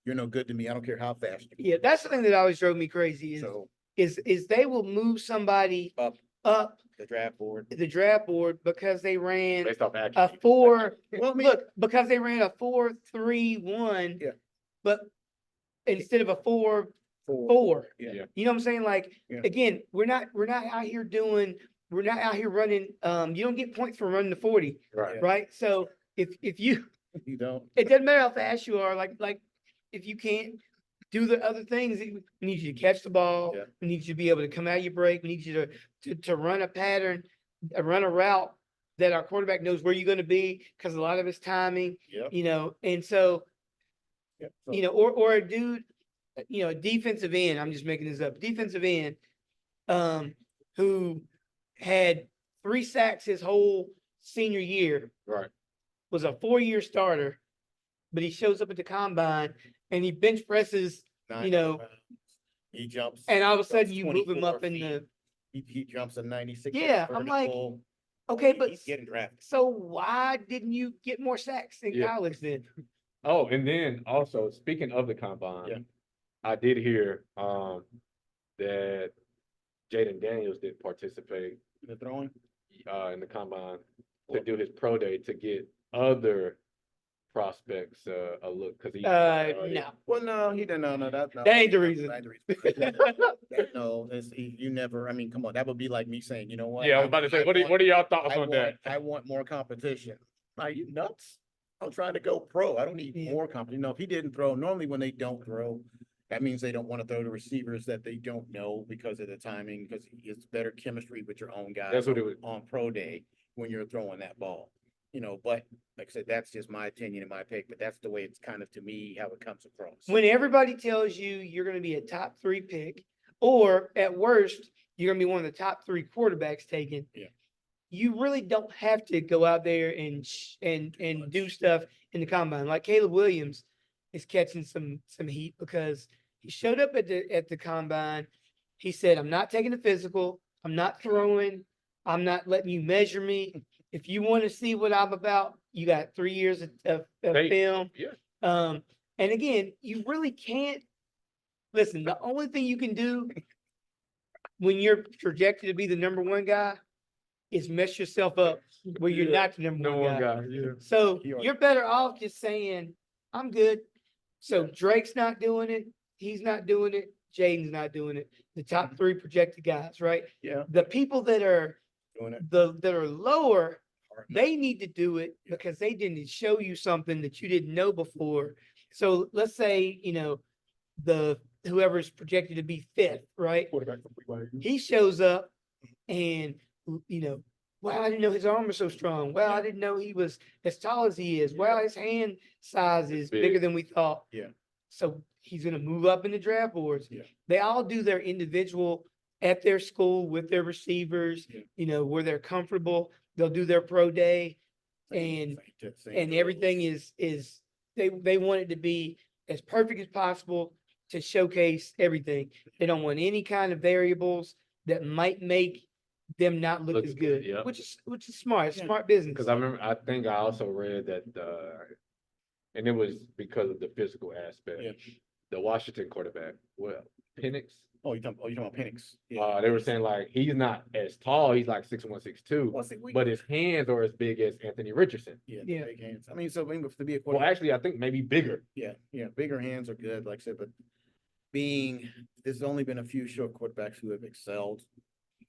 you're no good to me. I don't care how fast you Yeah, that's the thing that always drove me crazy so is they will move somebody up up the draft board. the draft board because they ran Based off a accuracy. 4. Well, I mean, Look, because they ran a 4-3-1. Yeah. But instead of a 4-4. Yeah. You know what I'm saying? Like, Yeah. again, we're not out here running, you don't get points for running the 40, Right. right? So if you, You don't. it doesn't matter how fast you are, like if you can't do the other things, we need you to catch the ball. Yeah. We need you to be able to come out your break. We need you to run a pattern, run a route that our quarterback knows where you're going to be, because a lot of it's timing, Yeah. you know, and so, Yeah. you know, or a dude, you know, a defensive end, I'm just making this up, defensive end, who had 3 sacks his whole senior year, Right. was a 4-year starter, but he shows up at the combine and he bench presses, you know, he jumps. and all of a sudden jumps you move him 24 up in the, feet. He jumps a 96. Yeah, I'm like, okay, but he's getting drafted. so why didn't you get more sacks in Yeah. college then? Oh, and then also speaking of the combine, Yeah. I did hear that Jaylen Daneils did participate The throwing. in the combine to do his pro day to get other prospects a look, because he No. Well, no, he didn't. No, That ain't the reason. That ain't the reason. No, you never. I mean, come on, that would be like me saying, you know what? Yeah, I was about to say, what are y'all thoughts on that? I want more competition. Are you nuts? I'm trying to go pro. I don't need Yeah. more competition. No, if he didn't throw, normally when they don't throw, that means they don't want to throw to receivers that they don't know because of the timing, because it's better chemistry with your own guys. That's what it was. On pro day when you're throwing that ball. You know, but like I said, that's just my opinion and my pick, but that's the way it's kind of, to me, how it comes across. When everybody tells you you're going to be a top 3 pick, or at worst, you're going to be one of the top 3 quarterbacks taken. Yeah. You really don't have to go out there and do stuff in the combine. Like Calib Williams is catching some heat because he showed up at the combine. He said, "I'm not taking the physical. I'm not throwing. I'm not letting you measure me. If you want to see what I'm about, you got 3 years of film." Yeah. And again, you really can't listen. The only thing you can do when you're projected to be the number 1 guy is mess yourself up where you're Yeah, not the number No 1 one guy. guy. Yeah. So You are- you're better off just saying, "I'm good." So Drake's not doing it. He's not doing it. Jaden's not doing it. The top 3 projected guys, right? Yeah, The people that are doing it. that are lower, hard. they need to do it because they didn't show you something that you didn't know before. So let's say, you know, whoever's projected to be 5th, right? He shows up and, you know, wow, I didn't know his arm was so strong. Wow, I didn't know he was as tall as he is. Wow, his hand size is big. bigger than we thought. Yeah. So he's going to move up in the draft boards. Yeah. They all do their individual at their school with their receivers, Yeah. you know, where they're comfortable. They'll do their pro day, and everything is they want it to be as perfect as possible to showcase everything. They don't want any kind of variables that might make them not look Look as good, good, yeah. which is smart. It's Yeah. smart business. Because I think I also read that, and it was because of the physical aspect. Yeah. The Washington quarterback, Penix. You're talking about Penix. Yeah. They were saying like he's not as tall. He's like 6'1", 6'2", Well, see, but his hands are as big as Anthony Richardson. Yeah, Yeah. big hands. I mean, so to be a Well, quarterback, actually, I think maybe bigger. yeah, bigger hands are good, like I said, but there's only been a few short quarterbacks who have excelled.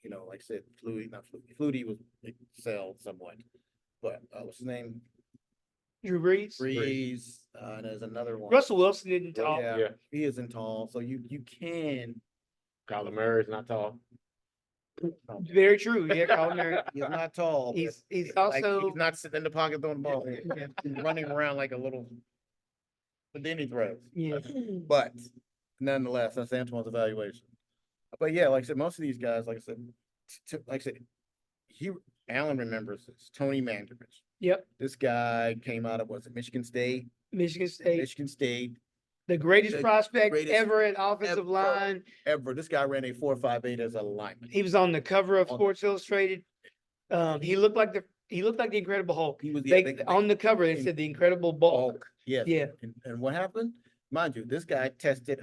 You know, like I said, Flutie was excelled somewhat, but what's his name? Drew Brees, Breeze. There's another one. Russell Wilson didn't talk. Yeah. He isn't tall, so you can. Kyler Murray's not tall. Very true. Yeah, Colin Murray. He's not tall. but He's like, also he's not sitting in the pocket throwing the ball. Yeah. He's running around like a little. but then he throws. Yeah. But nonetheless, that's Antoine's evaluation. But yeah, like I said, most of these guys, like I said, like I said, Alan remembers this. Tony Mankiewicz. Yep. This guy came out of, was it Michigan State? Michigan State, Michigan State the greatest the prospect greatest ever at offensive ever. line. ever. This guy ran a 4.58 as a lineman. He was on the cover of On- Sports Illustrated. He looked like the Incredible Hulk. He was On the cover, they said the Incredible Bulk. Yes. Yeah. And what happened? Mind you, this guy tested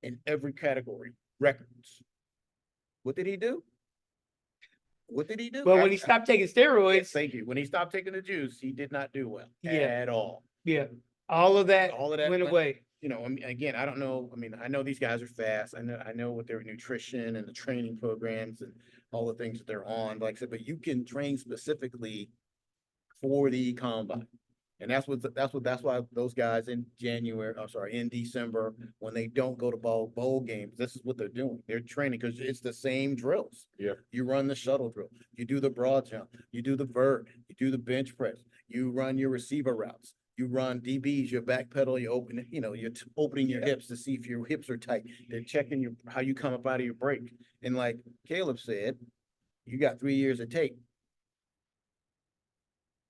in every category, records. What did he do? What did he do? Well, when he stopped taking Yes, steroids, thank you. When he stopped taking the juice, he did not do well Yeah. at all. yeah, all of that All of that went away. You know, I mean, again, I don't know. I mean, I know these guys are fast. I know what their nutrition and the training programs and all the things that they're on. Like I said, but you can train specifically for the combine. And that's why those guys in in December, when they don't go to bowl games, this is what they're doing. They're training because it's the same drills. Yeah. You run the shuttle drill, you do the broad jump, you do the vert, you do the bench press, you run your receiver routes, you run DBs, your back pedal, you open, you're opening your hips to see if your hips are tight. They're checking how you come up out of your break. And like Caleb said, you got 3 years of tape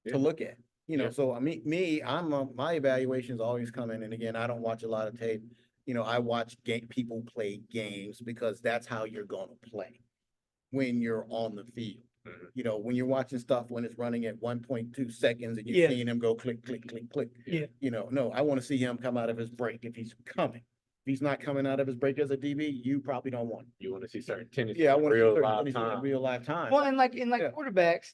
to look at. Yeah. So I mean, my evaluations always come in, and again, I don't watch a lot of tape. I watch people play games because that's how you're gonna play when you're on the field. Mhm. When you're watching stuff when it's running at 1.2 seconds and you're Yeah. seeing him go click, click, click, click. Yeah. No, I want to see him come out of his break if he's coming. If he's not coming out of his break as a DB, you probably don't want him. You want to see certain tendencies. Yeah, I want to real see live in time. real life time. Well, and like Yeah. quarterbacks,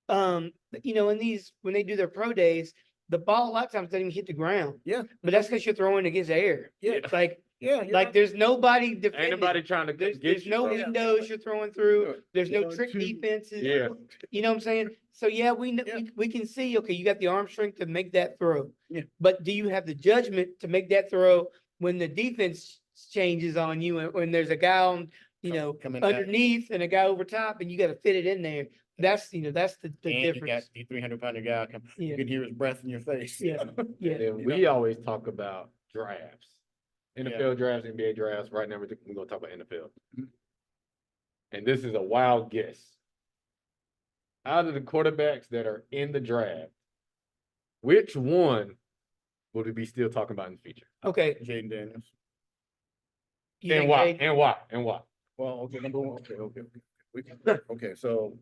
in these when they do their pro days, the ball a lot of times doesn't even hit the ground. Yeah. But that's because you're throwing against the air. Yeah. It's like Yeah, you're like right. there's nobody defending. Ain't nobody trying to There's get you, no bro. windows you're throwing through. Good. There's no One, trick two. defenses. Yeah. You know what I'm saying? So yeah, we know, Yeah. we can see, okay, you got the arm strength to make that throw. Yeah. But do you have the judgment to make that throw when the defense changes on you and when there's a guy on, Coming back. underneath and a guy over top and you got to fit it in there? That's the And you got difference. the 300-pounder guy come. You Yeah. can hear his breath in your face. Yeah. Yeah. And we always talk about drafts. NFL drafts, NBA drafts. Right now, we're going to talk about NFL. Mhm. And this is a wild guess. Out of the quarterbacks that are in the draft, which one would we be still talking about in the future? Okay. Jaylen Daneils. you And think why? Jay- And why? And why? Well, okay, number one. Okay. Okay, so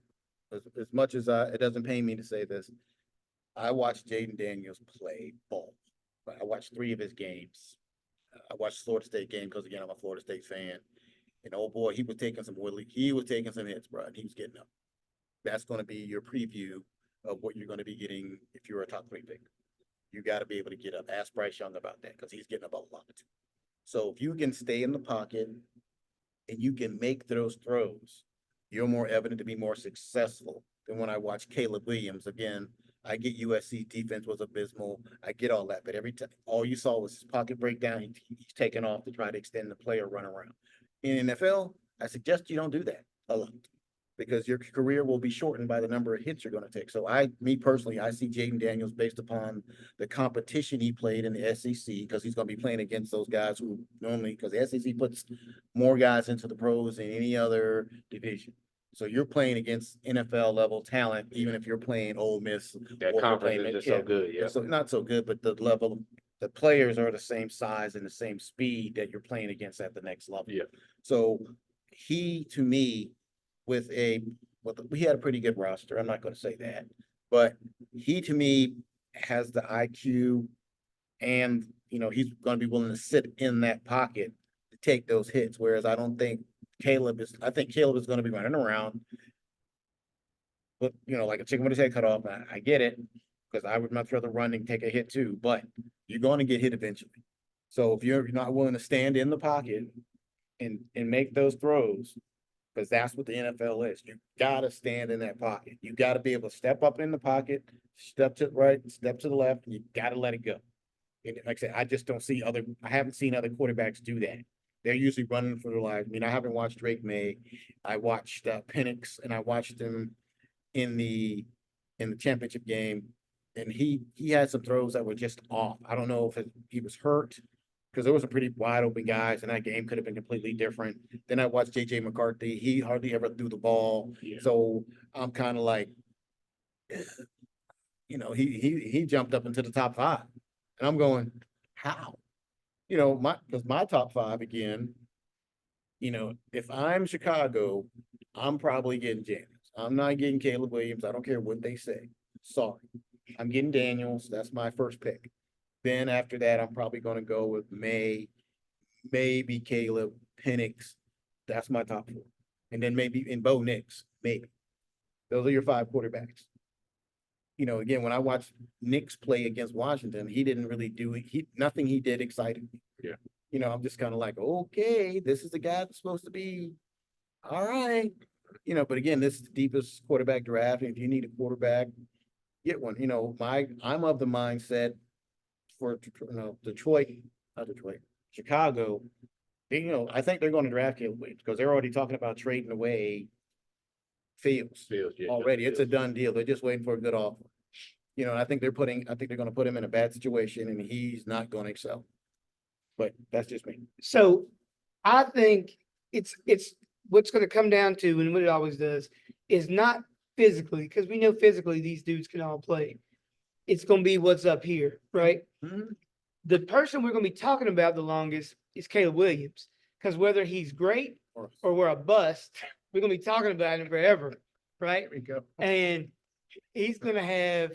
as much as it doesn't pain me to say this, I watched Jaylen Daneils play ball. I watched 3 of his games. I watched Florida State game because again, I'm a Florida State fan. And oh boy, he was taking some hits, bro, and he was getting up. That's going to be your preview of what you're going to be getting if you're a top 3 pick. You got to be able to get up. Ask Bryce Young about that because he's getting up a lot. So if you can stay in the pocket and you can make those throws, you're more evident to be more successful than when I watch Calib Williams. Again, I get USC defense was abysmal. I get all that, but every time all you saw was his pocket breakdown. He's taking off to try to extend the play or run around. In NFL, I suggest you don't do that a lot because your career will be shortened by the number of hits you're going to take. So me personally, I see Jaylen Daneils based upon the competition he played in the SEC because he's going to be playing against those guys who normally, because the SEC puts more guys into the pros than any other division. So you're playing against NFL level talent, even if you're playing Ole Miss. That or conference playing- is just so good. Yeah. So not so good, but the level, the players are the same size and the same speed that you're playing against at the next level. Yeah. So he, to me, we had a pretty good roster. I'm not going to say that, but he, to me, has the IQ and, he's going to be willing to sit in that pocket to take those hits. Whereas I think Calib is going to be running around, but like a chicken with his head cut off. I get it because I would much rather run and take a hit too, but you're going to get hit eventually. So if you're not willing to stand in the pocket and make those throws, because that's what the NFL is, you gotta stand in that pocket. You gotta be able to step up in the pocket, step to the right, step to the left, and you gotta let it go. And like I said, I haven't seen other quarterbacks do that. They're usually running for their lives. I mean, I haven't watched Drake May. I watched Penix, and I watched him in the championship game. and he had some throws that were just off. I don't know if he was hurt, because there was some pretty wide open guys, and that game could have been completely different. Then I watched JJ McCarthy. He hardly ever threw the ball. Yeah. So I'm kind of like, he jumped up into the top 5. And I'm going, how? Because my top 5 again, if I'm Chicago, I'm probably getting James. I'm not getting Calib Williams. I don't care what they say. Sorry. I'm getting Daniels. That's my first pick. Then after that, I'm probably going to go with May, maybe Caleb, Penix. That's my top 4. And then maybe in Bo Nix, maybe. Those are your 5 quarterbacks. Again, when I watched Nix play against Washington, he didn't really do nothing he did excited me. Yeah. I'm just kind of like, okay, this is the guy that's supposed to be all right. But again, this is the deepest quarterback draft. And if you need a quarterback, get one. I'm of the mindset for Chicago. I think they're going to draft Caleb Williams because they're already talking about trading away Fields yeah, already. It's a Fields. done deal. They're just waiting for a good offer. I think they're going to put him in a bad situation, and he's not going to excel. But that's just me. So I think it's what's going to come down to, and what it always does, is not physically, because we know physically these dudes can all play. It's going to be what's up here, right? Mm-hmm. The person we're going to be talking about the longest is Caleb Williams, because whether he's great or we're a bust, we're going to be talking about him forever, right? There we go. And he's going to have,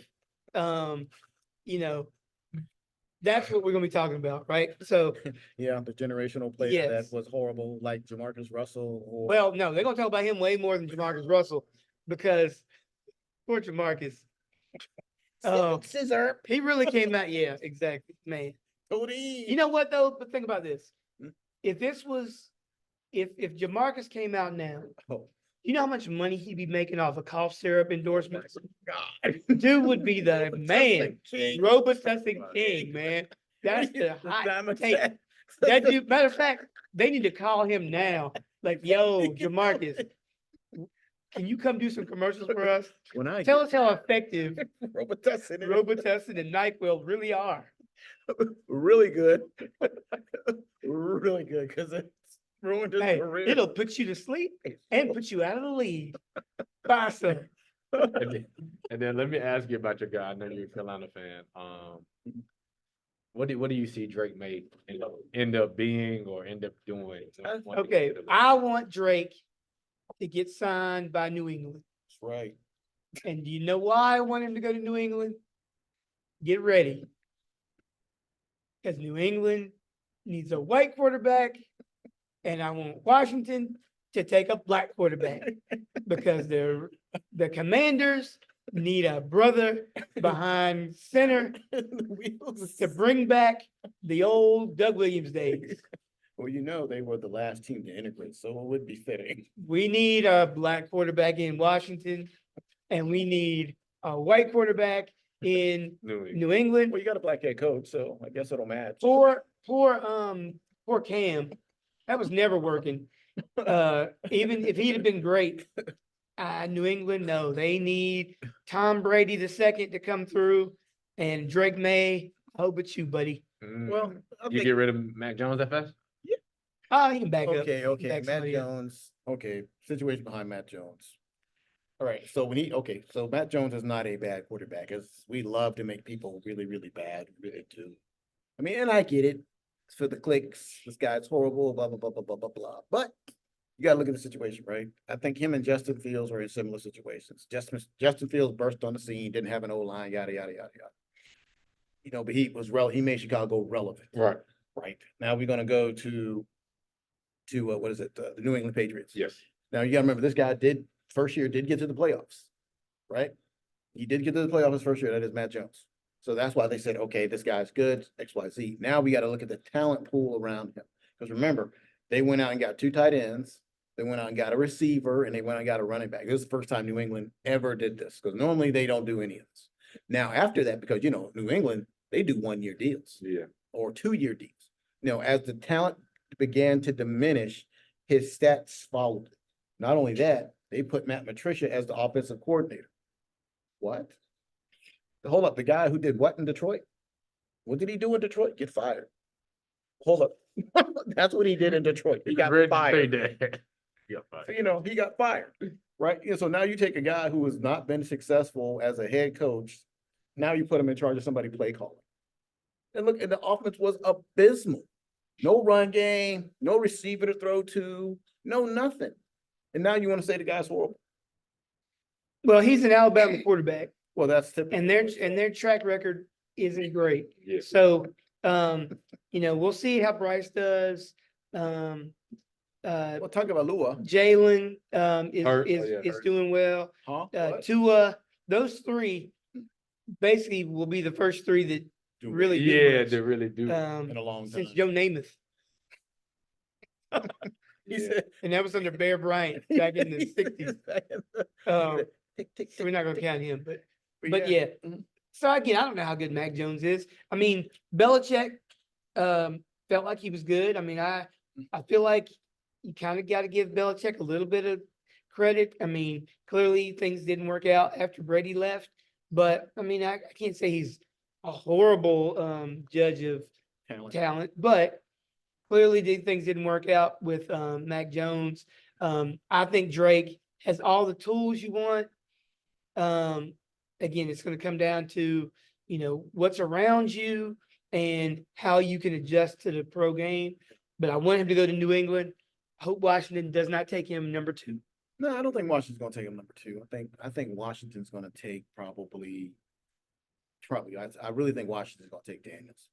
that's what we're going to be talking about, right? So, Yeah, the generational player Yes. that was horrible, like Jamarcus Russell. well, no, they're going to talk about him way more than Jamarcus Russell, because poor Jamarcus, Scissor. he really came out. Yeah, exactly, man. Cody. You know what though? But think about this: Hmm? if Jamarcus came out now, Oh, you know how much money he'd be making off of cough syrup endorsements? God. Dude would be the man, King. Robitussin king, man. That's the hot Diamond take. Tech. That dude. Matter of fact, they need to call him now. Like, yo, Jamarcus, can you come do some commercials for us? When I Tell us how effective Robitussin, Robitussin and NyQuil really are. really good, really good, because it's ruined his Hey, career. it'll put you to sleep and put you out of the league. Buy some. And then let me ask you about your guy. I know you're a Carolina fan. What do you see Drake may end up being or end up doing? Okay, I want Drake to get signed by New England. That's right. And do you know why I want him to go to New England? Get ready. Because New England needs a white quarterback, and I want Washington to take a black quarterback because the Commanders need a brother behind center to bring back the old Doug Williams days. Well, they were the last team to integrate, so it would be fitting. We need a black quarterback in Washington, and we need a white quarterback in New England. Well, you got a black head coach, so I guess it'll match. Poor Cam. That was never working. Even if he'd have been great, New England, no, they need Tom Brady II to come through, and Drake May. I hope it's you, buddy. Well, you get rid of Mac Jones that fast? Oh, he can back up. okay, Back Matt somebody up. Jones. Okay, situation behind Matt Jones. All right, so so Matt Jones is not a bad quarterback. We love to make people really, really bad, really do. I mean, and I get it. It's for the clicks. This guy's horrible, blah, blah, blah, blah, blah, blah, blah. But you gotta look at the situation, right? I think him and Justin Fields are in similar situations. Justin Fields burst on the scene, didn't have an O-line, yada, yada, yada, yada. But he made Chicago relevant. Right. Right. Now we're gonna go to what is it? The New England Patriots. Yes. Now you gotta remember, this guy first year did get to the playoffs, right? He did get to the playoffs his first year. That is Matt Jones. So that's why they said, okay, this guy's good, XYZ. Now we got to look at the talent pool around him. Because remember, they went out and got 2 tight ends. They went out and got a receiver, and they went out and got a running back. This is the first time New England ever did this, because normally they don't do any of this. Now, after that, because, New England, they do 1-year deals. Yeah. Or 2-year deals. As the talent began to diminish, his stats followed it. Not only that, they put Matt Patricia as the offensive coordinator. What? hold up, the guy who did what in Detroit? What did he do in Detroit? Get fired. Hold up. That's what he did in Detroit. He got fired. So, he got fired, right? So now you take a guy who has not been successful as a head coach. Now you put him in charge of somebody play calling. And look, and the offense was abysmal. No run game, no receiver to throw to, no nothing. And now you want to say the guy's horrible? Well, he's an Alabama quarterback, Well, that's typical. and their track record isn't great. Yeah. So, we'll see how Bryce does. Well, talk about Lua. Jaylen Hurt. is Hurt. doing well. Huh? What? Tua, those three basically will be the first three that really do Yeah, much, they really do. In a long time. since Joe Namath, He said, and that was under Bear Bryant back in the '60s. So we're not gonna count him, but yeah. Mhm. So again, I don't know how good Mac Jones is. I mean, Belichick felt like he was good. I mean, I feel like you kind of got to give Belichick a little bit of credit. I mean, clearly things didn't work out after Brady left, but I mean, I can't say he's a horrible judge of talent, but clearly things didn't work out with Mac Jones. I think Drake has all the tools you want. Again, it's going to come down to, what's around you and how you can adjust to the pro game. But I want him to go to New England. I hope Washington does not take him number 2. No, I don't think Washington's going to take him number 2. I think Washington's going to take probably. I really think Washington's going to take Daniels.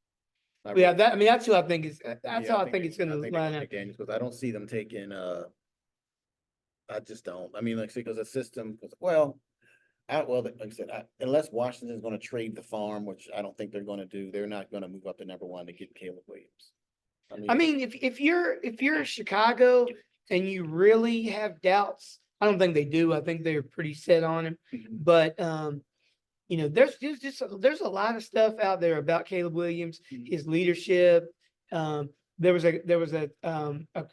Yeah, that's who I think is. That's how I think it's going to line line up. Daniels, because I don't see them taking. I just don't. I mean, like, see, because the system. Like I said, unless Washington's going to trade the farm, which I don't think they're going to do, they're not going to move up to number 1 to get Caleb Williams. I mean, if you're Chicago and you really have doubts, I don't think they do. I think they're pretty set on him. But there's a lot of stuff out there about Caleb Williams, his leadership. There was a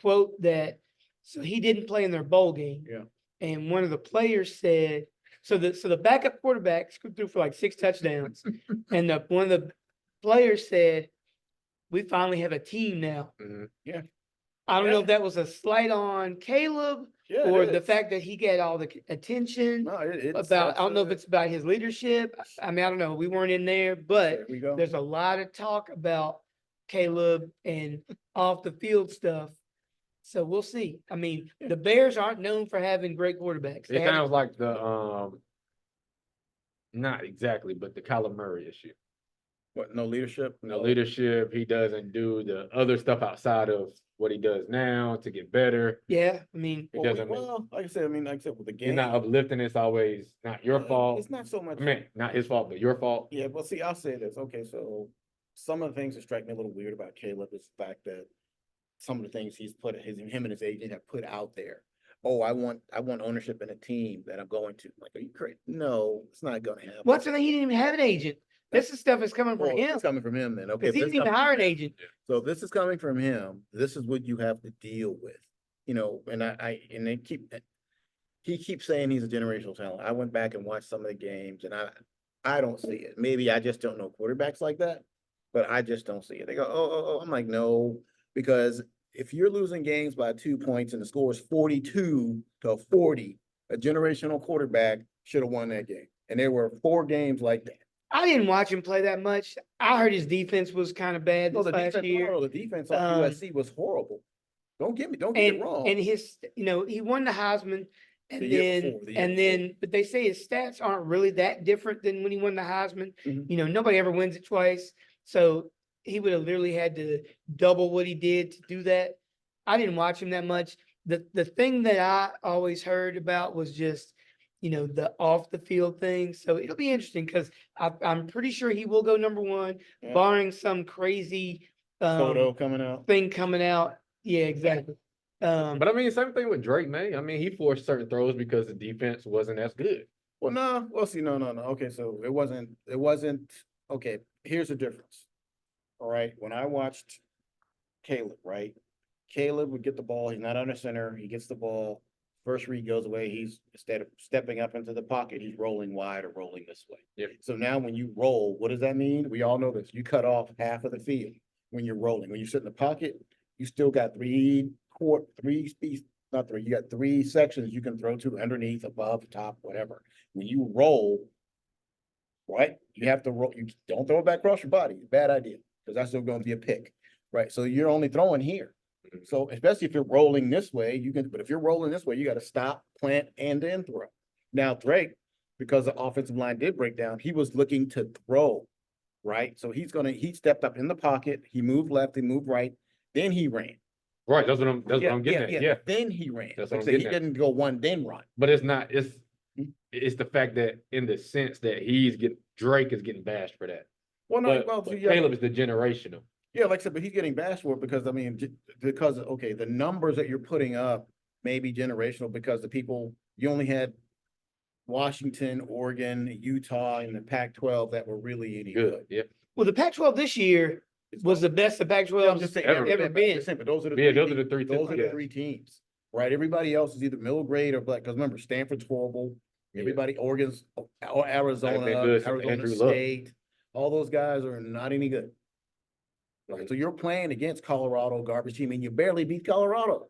quote that so he didn't play in their bowl game. Yeah. And one of the players said, so the backup quarterback threw for like 6 touchdowns, and one of the players said, "We finally have a team now." Mhm. Yeah. I don't know if that was a slight on Caleb or the fact that he got all the attention. No, I don't know if it's about his leadership. I mean, I don't know. We weren't in there, but There we go. there's a lot of talk about Caleb and off the field stuff. So we'll see. I mean, the Bears aren't known for having great quarterbacks. It sounds like the not exactly, but the Kyler Murray issue. What? No leadership. No leadership. He doesn't do the other stuff outside of what he does now to get better. Yeah, I mean, It doesn't. Like I said, with the game, He's not uplifting. It's always not your fault. It's not so much. I mean, not his fault, but your fault. Yeah, well, see, I'll say this. Okay, so some of the things that strike me a little weird about Caleb is the fact that some of the things he's put him and his agent have put out there. Oh, I want ownership in a team that I'm going to. Like, are you crazy? No, it's not going to happen. what's the thing? He didn't even have an agent. This is stuff is coming from him. It's coming from him then. Okay, Because he didn't even hire an agent. So this is coming from him. This is what you have to deal with. And he keeps saying he's a generational talent. I went back and watched some of the games, and I don't see it. Maybe I just don't know quarterbacks like that, but I just don't see it. They go, oh. I'm like, no, because if you're losing games by 2 points and the score is 42-40, a generational quarterback should have won that game. And there were 4 games like that. I didn't watch him play that much. I heard his defense was kind of bad this last year. The defense on USC was horrible. Don't get it wrong. And his, he won the Heisman, but they say his stats aren't really that different than when he won the Heisman. Mhm. Nobody ever wins it twice. So he would have literally had to double what he did to do that. I didn't watch him that much. The thing that I always heard about was just, the off the field thing. So it'll be interesting because I'm pretty sure he will go number 1, barring some crazy photo coming out. thing coming out. Yeah, exactly. But I mean, same thing with Drake May. I mean, he forced certain throws because the defense wasn't as good. Well, no. Well, see, no. Okay, so it wasn't. Okay, here's the difference. All right, when I watched Caleb, right? Caleb would get the ball. He's not under center. He gets the ball. First read goes away. He's instead of stepping up into the pocket, he's rolling wide or rolling this way. Yep. So now when you roll, what does that mean? We all know this. You cut off half of the field when you're rolling. When you sit in the pocket, you still got three speeds, not three, you got three sections you can throw to underneath, above, top, whatever. When you roll, right, you have to roll, you don't throw it back across your body. Bad idea, because that's still going to be a pick, right? So you're only throwing here. So especially if you're rolling this way, you can, but if you're rolling this way, you got to stop, plant, and then throw. Now Drake, because the offensive line did break down, he was looking to throw, right? So he stepped up in the pocket, he moved left, he moved right, then he ran. Right, that's what I'm getting at. Yeah. Then he ran. That's what Like I I'm said, he getting at. didn't go one, then run. But it's not, it's the fact that in the sense that Drake is getting bashed for that. Well, no, But Caleb is the generational. Yeah, like I said, but he's getting bashed for it because, I mean, because, okay, the numbers that you're putting up may be generational because the people, you only had Washington, Oregon, Utah, and the Pac-12 that were really any good. Yeah. Well, the Pac-12 this year was the best the Yeah, I'm Pac-12 just saying, ever been. but those are the Yeah, three those are the three those are teams. the three teams, right? Everybody else is either middle grade or black, because remember, Stanford's horrible. Yeah. Everybody, Oregon's, Arizona, good since Arizona Andrew Luck. State, all those guys are not any good. Right, so you're playing against Colorado, garbage team, and you barely beat Colorado.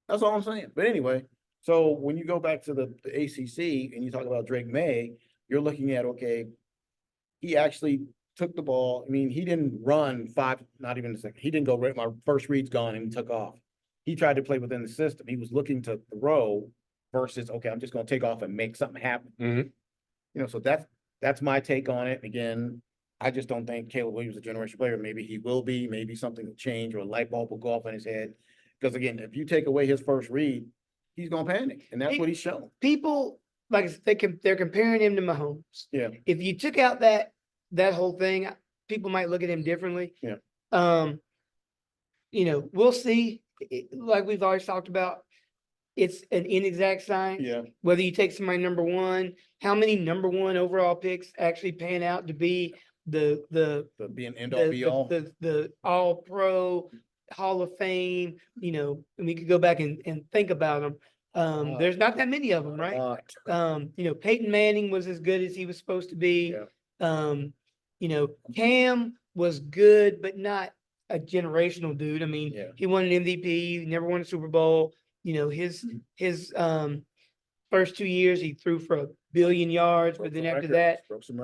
That's all I'm saying. But anyway, so when you go back to the ACC and you talk about Drake May, you're looking at, okay, he actually took the ball. I mean, he didn't run not even a second. He didn't go right. My first read's gone and he took off. He tried to play within the system. He was looking to throw versus, okay, I'm just going to take off and make something happen. Mhm. You know, so that's my take on it. Again, I just don't think Calib Williams is a generation player. Maybe he will be, maybe something will change or a light bulb will go off in his head. Because again, if you take away his first read, he's gonna panic. And that's what he's shown. People, like I said, they're comparing him to Mahomes. Yeah. If you took out that whole thing, people might look at him differently. Yeah. You know, we'll see. Like we've always talked about, it's an inexact science. Yeah. Whether you take somebody number one, how many number one overall picks actually pan out to be the Being end all be all. the all pro Hall of Fame, you know, and we could go back and think about them. There's not that many of them, right? You know, Peyton Manning was as good as he was supposed to be. Yeah. You know, Cam was good, but not a generational dude. I mean, Yeah. he won an MVP, never won a Super Bowl. You know, his first 2 years he threw for 1 billion yards, but then after that,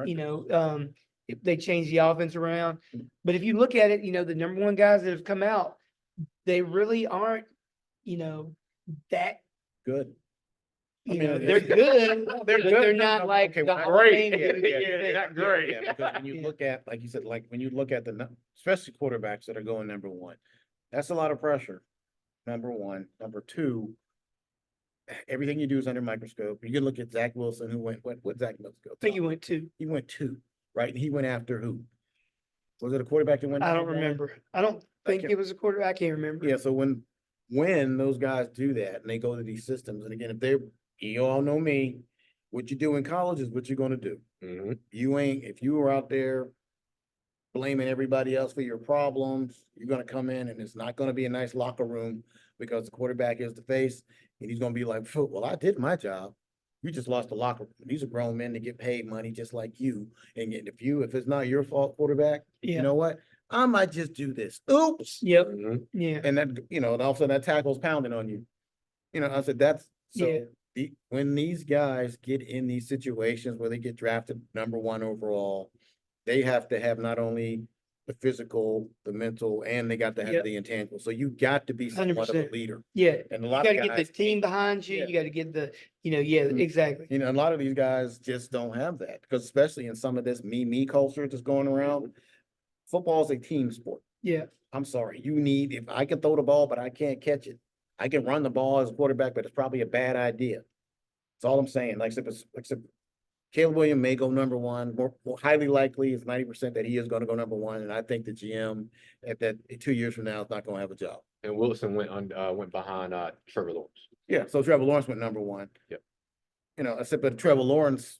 you know, if they changed the offense around. But if you look at it, you know, the number one guys that have come out, they really aren't, you know, that Good. You I mean, know, it's- they're good, They're but good. they're No, not no, like okay, the well, Hall of great. Fame Yeah, dudes. yeah, not great. Yeah, because when you Yeah. look at, like you said, like when you look at especially quarterbacks that are going number one, that's a lot of pressure. Number one. Number two, everything you do is under microscope. You can look at Zach Wilson, who went Zach Wilson go? I think he went two. He went two, right? And he went after who? Was it a quarterback that went? I don't number one? remember. I don't think can't- it was a quarter. I can't remember. Yeah, so when those guys do that and they go to these systems, and again, you all know me, what you do in college is what you're gonna do. Mhm. If you were out there blaming everybody else for your problems, you're gonna come in and it's not gonna be a nice locker room because the quarterback is the face, and he's gonna be like, well, I did my job. You just lost the locker room. These are grown men that get paid money just like you. And if it's not your fault, quarterback, you Yeah. know what? I might just do this. Oops. Yep. Mhm. Yeah. And then, and all of a sudden that tackle's pounding on you. I said, Yeah. when these guys get in these situations where they get drafted number one overall, they have to have not only the physical, the mental, and they got to have Yep. the intangible. So you got to be somewhat of a 100%. leader. Yeah. And a You lot gotta of get the guys, team behind you. Yeah. You gotta get yeah, Mhm. exactly. a lot of these guys just don't have that, because especially in some of this me culture that's going around, football is a team sport. Yeah. I'm sorry, if I can throw the ball, but I can't catch it. I can run the ball as a quarterback, but it's probably a bad idea. That's all I'm saying. Like I said, Caleb Williams may go number one. More highly likely, it's 90% that he is going to go number one. And I think the GM at that 2 years from now is not going to have a job. And Wilson went behind Trevor Lawrence. Yeah. So Trevor Lawrence went number one. Yep. But Trevor Lawrence,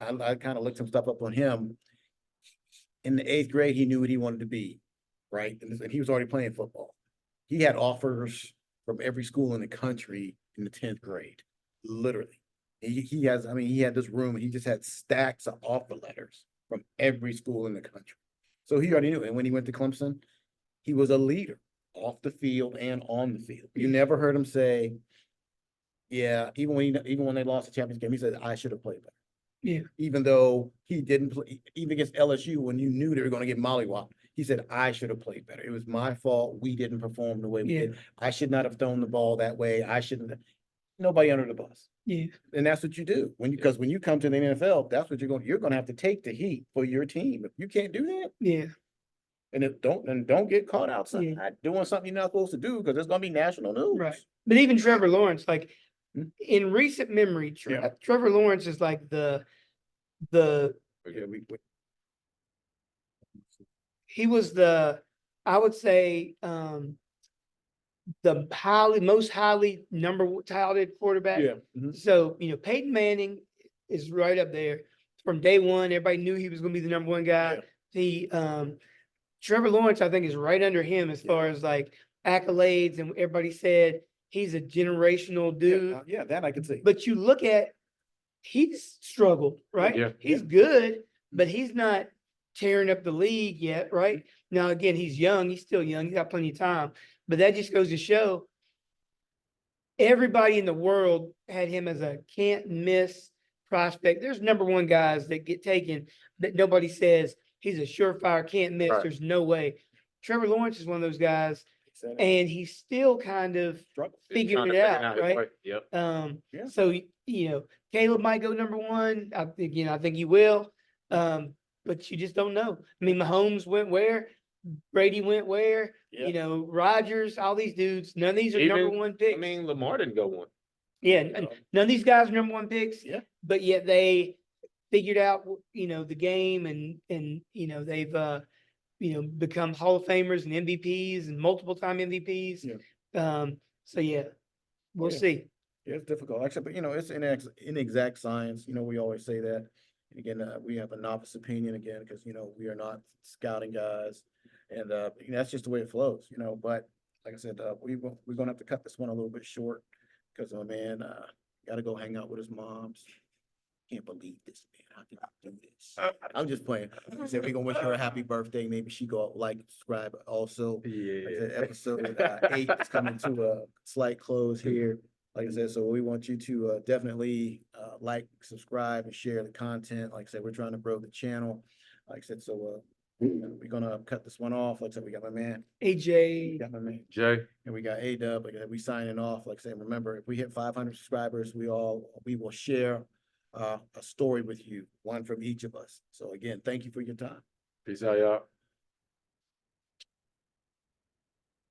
I kind of looked some stuff up on him. In the 8th grade, he knew what he wanted to be, right? And he was already playing football. He had offers from every school in the country in the 10th grade, literally. He has, I mean, he had this room and he just had stacks of offer letters from every school in the country. So he already knew. And when he went to Clemson, he was a leader off the field and on the field. You never heard him say, yeah, even when they lost the championship game, he said, I should have played better. Yeah. Even though he didn't play, even against LSU, when you knew they were going to get mollywopped, he said, I should have played better. It was my fault. We didn't perform the way we Yeah. did. I should not have thrown the ball that way. I shouldn't have. Nobody under the bus. Yeah. And that's what you do because when you come to the NFL, that's what you're going to have to take the heat for your team. If you can't do that, Yeah. and don't get caught outside Yeah. doing something you're not supposed to do because it's going to be national news. Right. But even Trevor Lawrence, like Hmm? in recent memory, Yeah. Trevor Lawrence is like the Yeah, he was the, I would say, the most highly touted quarterback. yeah. Mhm. So, Peyton Manning is right up there from day one. Everybody knew he was going to be the number one guy. Trevor Lawrence, I think, is right under him as far as like accolades, and everybody said he's a generational dude. Yeah, that I can see. But you look at, he's struggled, right? Yeah. He's good, but he's not tearing up the league yet, right? Now, again, he's young. He's still young. He's got plenty of time. But that just goes to show everybody in the world had him as a can't miss prospect. There's number one guys that get taken that nobody says he's a surefire can't miss. Right. There's no way. Trevor Lawrence is one of those guys, and he's still kind of figuring it out, right? Yep. Yeah. So, Caleb might go number one. I think he will. But you just don't know. I mean, Mahomes went where? Brady went where? Yeah. Rodgers, all these dudes. None of these are number one picks. I mean, Lamar didn't go one. Yeah, none of these guys are number one picks. Yeah. But yet they figured out, the game, and they've become Hall of Famers and MVPs and multiple time MVPs. Yeah. So yeah, we'll Yeah. see. Yeah, it's difficult, actually, but it's inexact science. We always say that. And again, we have a novice opinion again because we are not scouting guys, and that's just the way it flows. But like I said, we're gonna have to cut this one a little bit short because my man got to go hang out with his moms. Can't believe this, man. How can I do this? I'm just playing. I said we're gonna wish her a happy birthday. Maybe she go like, subscribe. Also, like I said, episode 8 is coming to a slight close here. Like I said, so we want you to definitely like, subscribe, and share the content. Like I said, we're trying to grow the channel. Like I said, so we're gonna cut this one off. Like I said, we got my man AJ. got my man Jay. and we got A-Dub. Like I said, we signing off. Like I said, remember, if we hit 500 subscribers, we will share a story with you, one from each of us. So again, thank you for your time. Peace out, y'all.